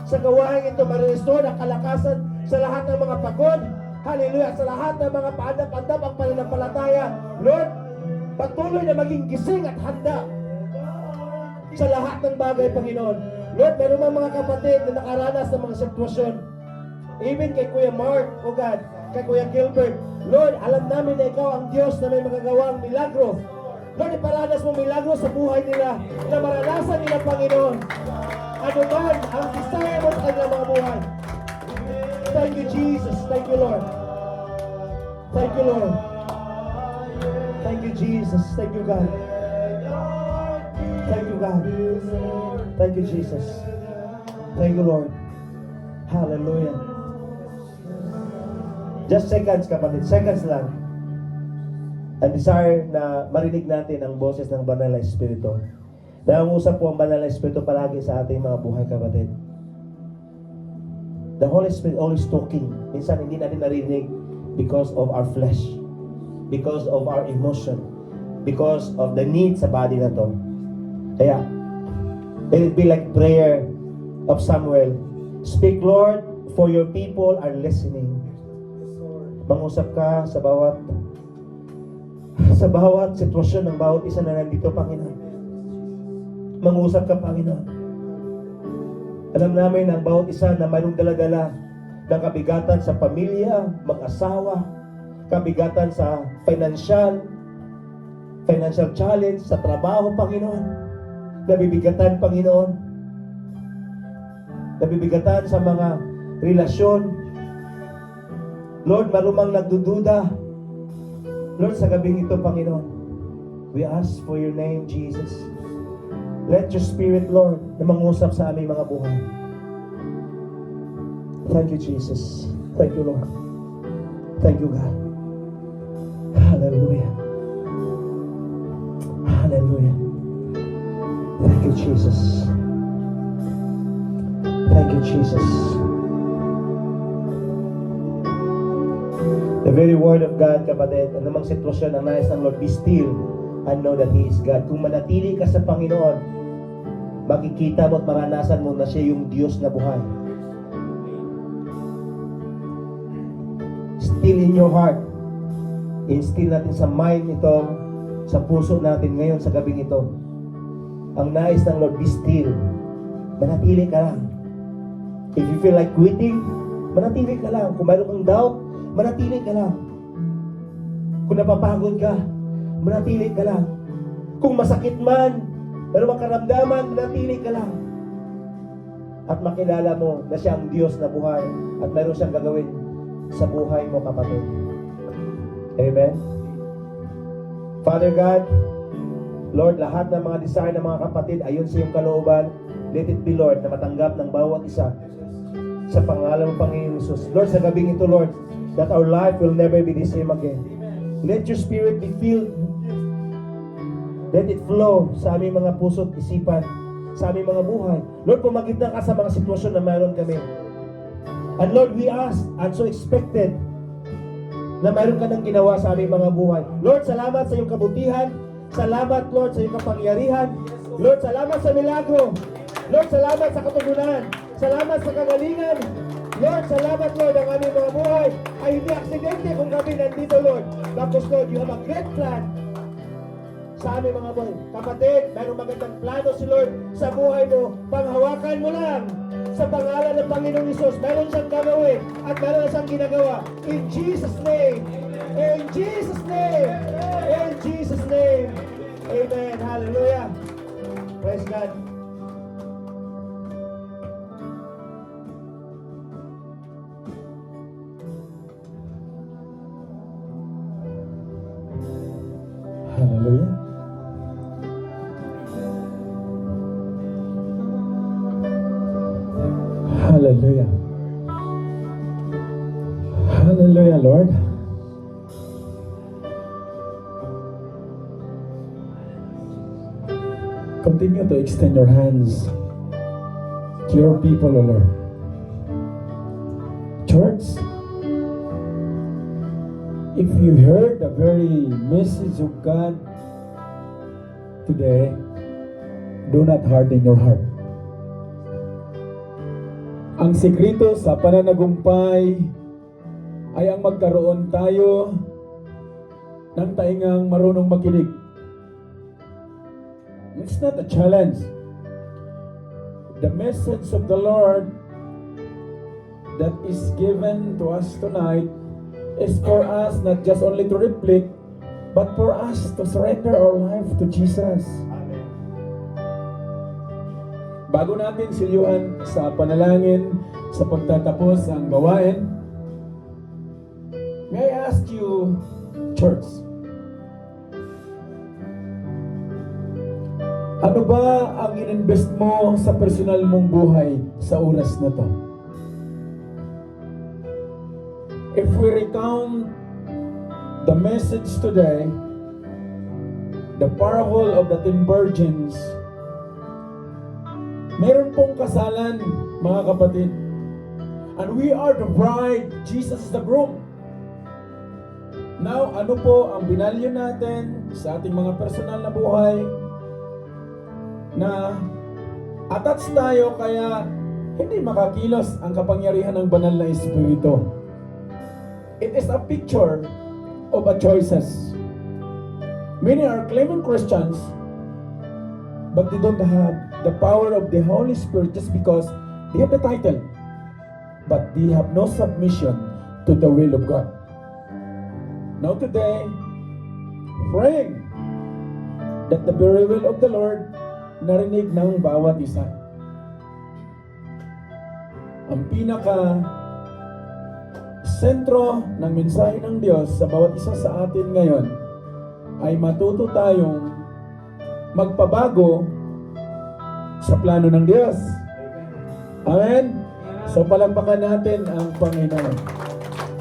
sa gawain ito, ma-restore ang kalakasan sa lahat ng mga pagod. Hallelujah. Sa lahat ng mga paandap-andap ang pananampalataya. Lord, patuloy na maging gising at handa sa lahat ng bagay, Panginoon. Lord, meron mga kapatid na nakaranas ng mga sitwasyon. Even kay Kuya Mark, O God, kay Kuya Gilbert. Lord, alam namin na ikaw ang Diyos na may magagawang milagro. Lord, iparanas mo milagro sa buhay nila na maranasan nila, Panginoon. Ano man ang desire mo sa kanilang mga buhay. Thank you, Jesus. Thank you, Lord. Thank you, Lord. Thank you, Jesus. Thank you, God. Thank you, God. Thank you, Jesus. Thank you, Lord. Hallelujah. Just seconds, kapatid. Seconds lang. Ang desire na marinig natin ang boses ng Banal na Espiritu. Nangungusap po ang Banal na Espiritu palagi sa ating mga buhay, kapatid. The Holy Spirit always talking. Minsan hindi natin narinig because of our flesh, because of our emotion, because of the need sa body na to. Kaya, it will be like prayer of Samuel. Speak, Lord, for your people are listening. Mangusap ka sa bawat sitwasyon ng bawat isa na nandito, Panginoon. Mangusap ka, Panginoon. Alam namin na ang bawat isa na mayroong dala-dala ng kabigatan sa pamilya, mag-asawa, kabigatan sa financial challenge, sa trabaho, Panginoon. Nabibigatan, Panginoon. Nabibigatan sa mga relasyon. Lord, marumang nagdududa. Lord, sa gabing ito, Panginoon, we ask for your name, Jesus. Let your Spirit, Lord, na mangusap sa aming mga buhay. Thank you, Jesus. Thank you, Lord. Thank you, God. Hallelujah. Hallelujah. Thank you, Jesus. Thank you, Jesus. The very word of God, kapatid, anumang sitwasyon ang nais ng Lord, be still and know that He is God. Kung manatili ka sa Panginoon, makikita mo at maranasan mo na siya yung Diyos na buhay. Still in your heart. Instill natin sa mind ito, sa puso natin ngayon sa gabing ito. Ang nais ng Lord, be still. Manatili ka lang. If you feel like quitting, manatili ka lang. Kung mayroon kang doubt, manatili ka lang. Kung napapagod ka, manatili ka lang. Kung masakit man, mayroon kang karamdaman, manatili ka lang. At makilala mo na siya ang Diyos na buhay at mayroon siyang gagawin sa buhay mo, kapatid. Amen. Father God, Lord, lahat ng mga desire ng mga kapatid ayon sa iyong kalooban, let it be, Lord, na matanggap ng bawat isa sa pangalan ng Panginoon Jesus. Lord, sa gabing ito, Lord, that our life will never be the same again. Let your Spirit be filled. Let it flow sa aming mga puso at isipan, sa aming mga buhay. Lord, pumagitna ka sa mga sitwasyon na mayroon kami. And Lord, we ask and so expected na mayroon ka ng ginawa sa aming mga buhay. Lord, salamat sa iyong kabutihan. Salamat, Lord, sa iyong kapangyarihan. Lord, salamat sa milagro. Lord, salamat sa katugunan. Salamat sa kagalingan. Lord, salamat, Lord, ang aming mga buhay ay hindi aksidente kung kami nandito, Lord. Tapos, Lord, you have a great plan sa aming mga buhay. Kapatid, mayroong magandang plano si Lord sa buhay mo. Panghawakan mo lang sa pangalan ng Panginoong Isus. Mayroon siyang gagawin at mayroon siyang ginagawa. In Jesus' name. In Jesus' name. In Jesus' name. Amen. Hallelujah. Praise God. Hallelujah. Hallelujah. Hallelujah, Lord. Continue to extend your hands to your people, O Lord. Church, if you heard the very message of God today, do not harden your heart. Ang sekreto sa pananagumpay ay ang magkaroon tayo ng taingang marunong makinig. It's not a challenge. The message of the Lord that is given to us tonight is for us not just only to reflect, but for us to surrender our life to Jesus. Bago natin silyuan sa panalangin sa pagtatapos ang gawain, may I ask you, church, ano ba ang ininvest mo sa personal mong buhay sa oras na to? If we recount the message today, the parable of the 10 virgins, meron pong kasalan, mga kapatid. And we are the bride, Jesus is the groom. Now, ano po ang binalyo natin sa ating mga personal na buhay na attached tayo kaya hindi makakilos ang kapangyarihan ng banal na Espiritu. It is a picture of a choices. Many are claiming Christians, but they don't have the power of the Holy Spirit just because They have the title, but they have no submission to the will of God. Now today, praying that the very will of the Lord narinig ng bawat isa. Ang pinaka sentro ng mensahe ng Diyos sa bawat isa sa atin ngayon ay matuto tayong magpabago sa plano ng Diyos. Amen? So palakpakan natin ang Panginoon.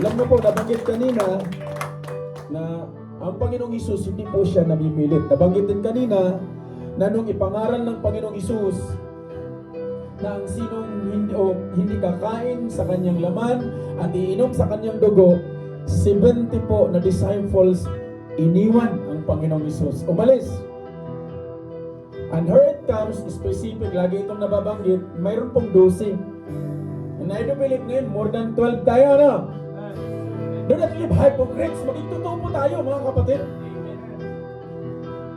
Alam mo po, nabanggit kanina na ang Panginoong Isus hindi po siya namimilit. Nabanggit din kanina na nung ipangaral ng Panginoong Isus na ang sinong hindi kakain sa kanyang laman at iinom sa kanyang dugo, 70 po na disciples iniwan ang Panginoong Isus. Umalis. And here it comes, specific, lagi itong nababanggit, mayroon pong 12. And I do believe ngayon, more than 12 tayo, ano? Do not live hypocrites. Maging totoo po tayo, mga kapatid.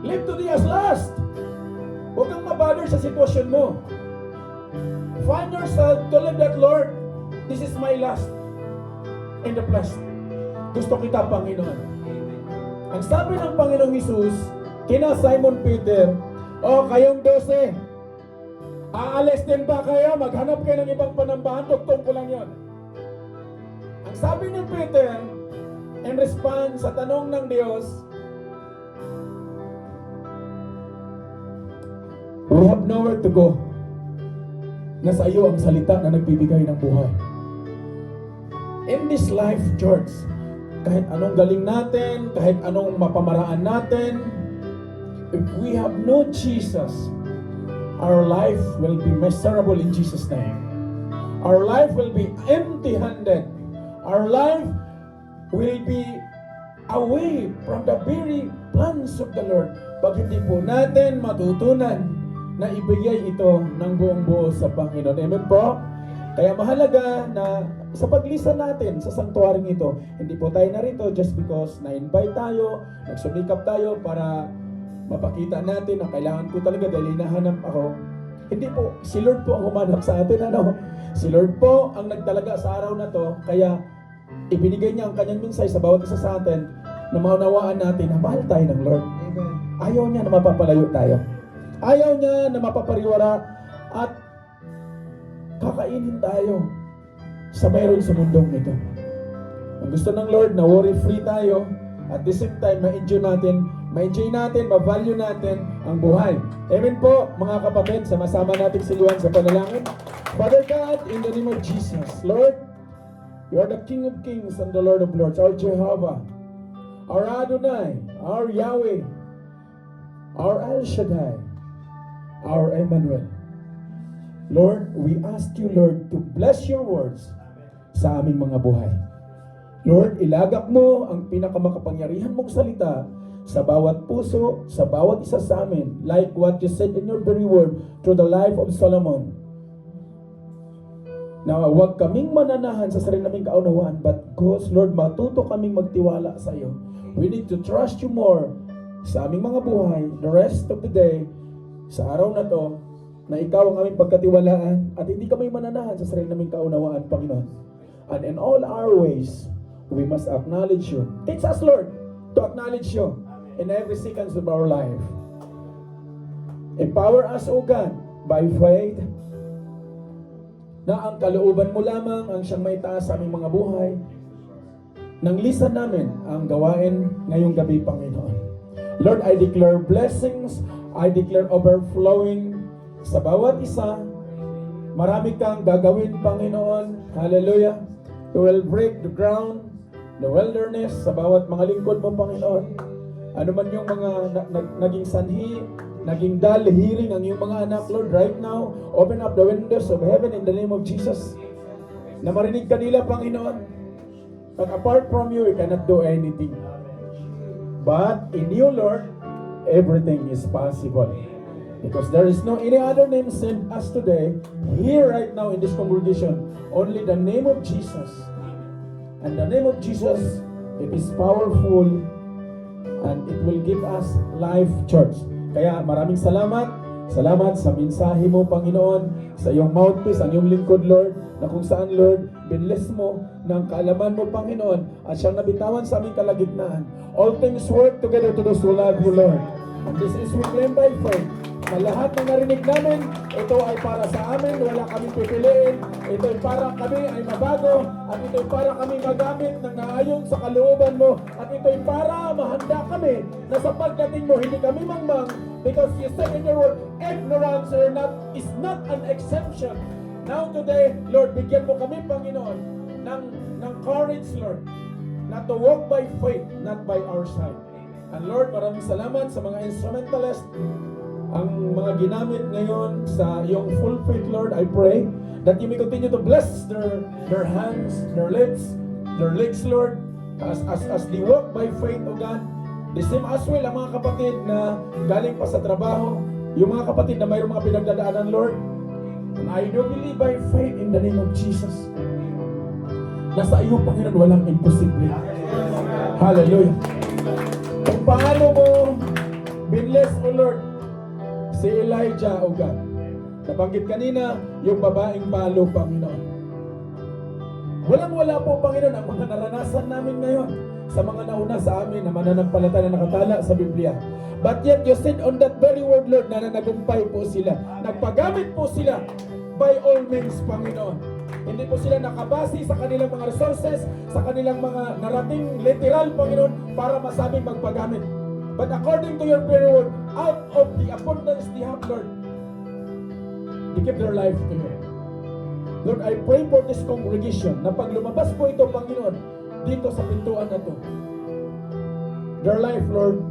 Live today as last. Huwag kang mabother sa sitwasyon mo. Find yourself to live that, Lord, this is my last in the flesh. Gusto kita, Panginoon. Ang sabi ng Panginoong Isus, kina Simon Peter, kayong 12, aalis din ba kayo? Maghanap kayo ng ibang panambahan, tuktong ko lang yon. Ang sabi ni Peter, in response sa tanong ng Diyos, we have nowhere to go. Nasa iyo ang salita na nagbibigay ng buhay. In this life, church, kahit anong galing natin, kahit anong mapamaraan natin, if we have no Jesus, our life will be miserable in Jesus' name. Our life will be empty-handed. Our life will be away from the very plans of the Lord. Pag hindi po natin matutunan na ibigay ito ng buong buo sa Panginoon. Amen po? Kaya mahalaga na sa paglisan natin sa sanctuary ito, hindi po tayo narito just because na-invite tayo, nagsumikap tayo para mapakita natin na kailangan ko talaga dahil hinahanap ako. Hindi po, si Lord po ang humanap sa atin. Ano? Si Lord po ang nagtalaga sa araw na to, kaya ibinigay niya ang kanyang mensahe sa bawat isa sa atin na maunawaan natin na mahal tayo ng Lord. Amen. Ayaw niya na mapapalayo tayo. Ayaw niya na mapapariwara at kakainin tayo sa mayroon sa mundong ito. Ang gusto ng Lord na worry-free tayo at the same time ma-enjoy natin, ma-value natin ang buhay. Amen po mga kapatid, sama-sama natin siliwan sa panalangin. Father God, in the name of Jesus, Lord, you are the King of Kings and the Lord of Lords, our Jehovah, our Adonai, our Yahweh, our El Shaddai, our Emmanuel. Lord, we ask you, Lord, to bless your words sa aming mga buhay. Lord, ilagak mo ang pinakamakapangyarihan mong salita sa bawat puso, sa bawat isa sa amin, like what you said in your very word through the life of Solomon. Na huwag kaming mananahan sa sarili naming kaunawaan, but because, Lord, matuto kaming magtiwala sa iyo. We need to trust you more sa aming mga buhay, the rest of the day, sa araw na to, na ikaw ang aming pagkatiwalaan at hindi kami mananahan sa sarili naming kaunawaan, Panginoon. And in all our ways, we must acknowledge you. Teach us, Lord, to acknowledge you in every seconds of our life. Empower us, O God, by faith, na ang kalooban mo lamang ang siyang may taas sa aming mga buhay. Nang lisan namin ang gawain ngayong gabi, Panginoon. Lord, I declare blessings, I declare overflowing sa bawat isa. Marami kang gagawin, Panginoon. Hallelujah. You will break the ground, the wilderness, sa bawat mga lingkod mo, Panginoon. Ano man yung mga naging sanhi, naging dull hearing ang iyong mga anak, Lord, right now, open up the windows of heaven in the name of Jesus. Na marinig kanila, Panginoon. But apart from you, we cannot do anything. But in you, Lord, everything is possible. Because there is no any other name sent us today, here right now in this congregation. Only the name of Jesus. And the name of Jesus, it is powerful and it will give us life, church. Kaya maraming salamat Salamat sa mensahe mo, Panginoon, sa iyong mouthpiece, ang iyong lingkod, Lord, na kung saan, Lord, binless mo ng kaalaman mo, Panginoon, at siyang nabitawan sa aming kalagitnaan. All things work together to those who love you, Lord. And this is we claim by faith na lahat ng narinig namin, ito ay para sa amin, wala kaming pipiliin, ito ay para kami ay mabago, at ito ay para kami magamit ng naayon sa kalooban mo, at ito ay para mahanda kami na sa pagdating mo, hindi kami mangmang, because you said in your word, ignorance is not an exemption. Now today, Lord, bigyan mo kami, Panginoon, ng courage, Lord, not to walk by faith, not by our sight. And Lord, maraming salamat sa mga instrumentalist, ang mga ginamit ngayon sa iyong full faith, Lord. I pray that you may continue to bless their hands, their lips, their legs, Lord, as they walk by faith, O God. The same as well ang mga kapatid na galing pa sa trabaho, yung mga kapatid na mayroong mga pinagdadaanan, Lord. And I do believe by faith in the name of Jesus na sa iyo, Panginoon, walang imposible. Hallelujah. Kung paano mo binless, O Lord, si Elijah, O God. Nabanggit kanina, yung babaeng palo, Panginoon. Walang-wala po, Panginoon, ang mga naranasan namin ngayon sa mga nauna sa amin na mananampalataya na nakatala sa Biblia. But yet, you said on that very word, Lord, na nanagumpay po sila. Nagpagamit po sila by all means, Panginoon. Hindi po sila nakabase sa kanilang mga resources, sa kanilang mga narating literal, Panginoon, para masabing magpagamit. But according to your very word, out of the abundance they have, Lord, they give their life to you. Lord, I pray for this congregation na pag lumabas po ito, Panginoon, dito sa pintuan na to, their life, Lord,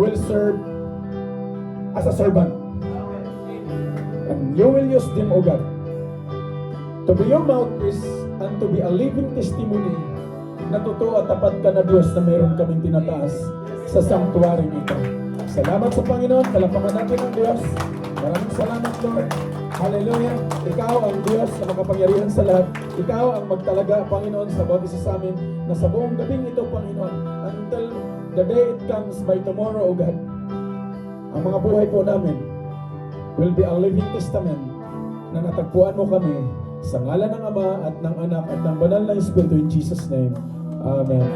will serve as a servant. And you will use them, O God, to be your mouthpiece and to be a living testimony na totoo at tapat ka na Diyos na mayroon kaming tinataas sa sanctuary ito. Salamat sa Panginoon, palapakan natin ang Diyos. Maraming salamat, Lord. Hallelujah. Ikaw ang Diyos na makapangyarihan sa lahat. Ikaw ang magtalaga, Panginoon, sa bawat isa sa amin na sa buong gabing ito, Panginoon, until the day it comes by tomorrow, O God. Ang mga buhay po namin will be a living testament na natagpuan mo kami sa ngalan ng Ama at ng Anak at ng Banal na Espiritu in Jesus' name. Amen.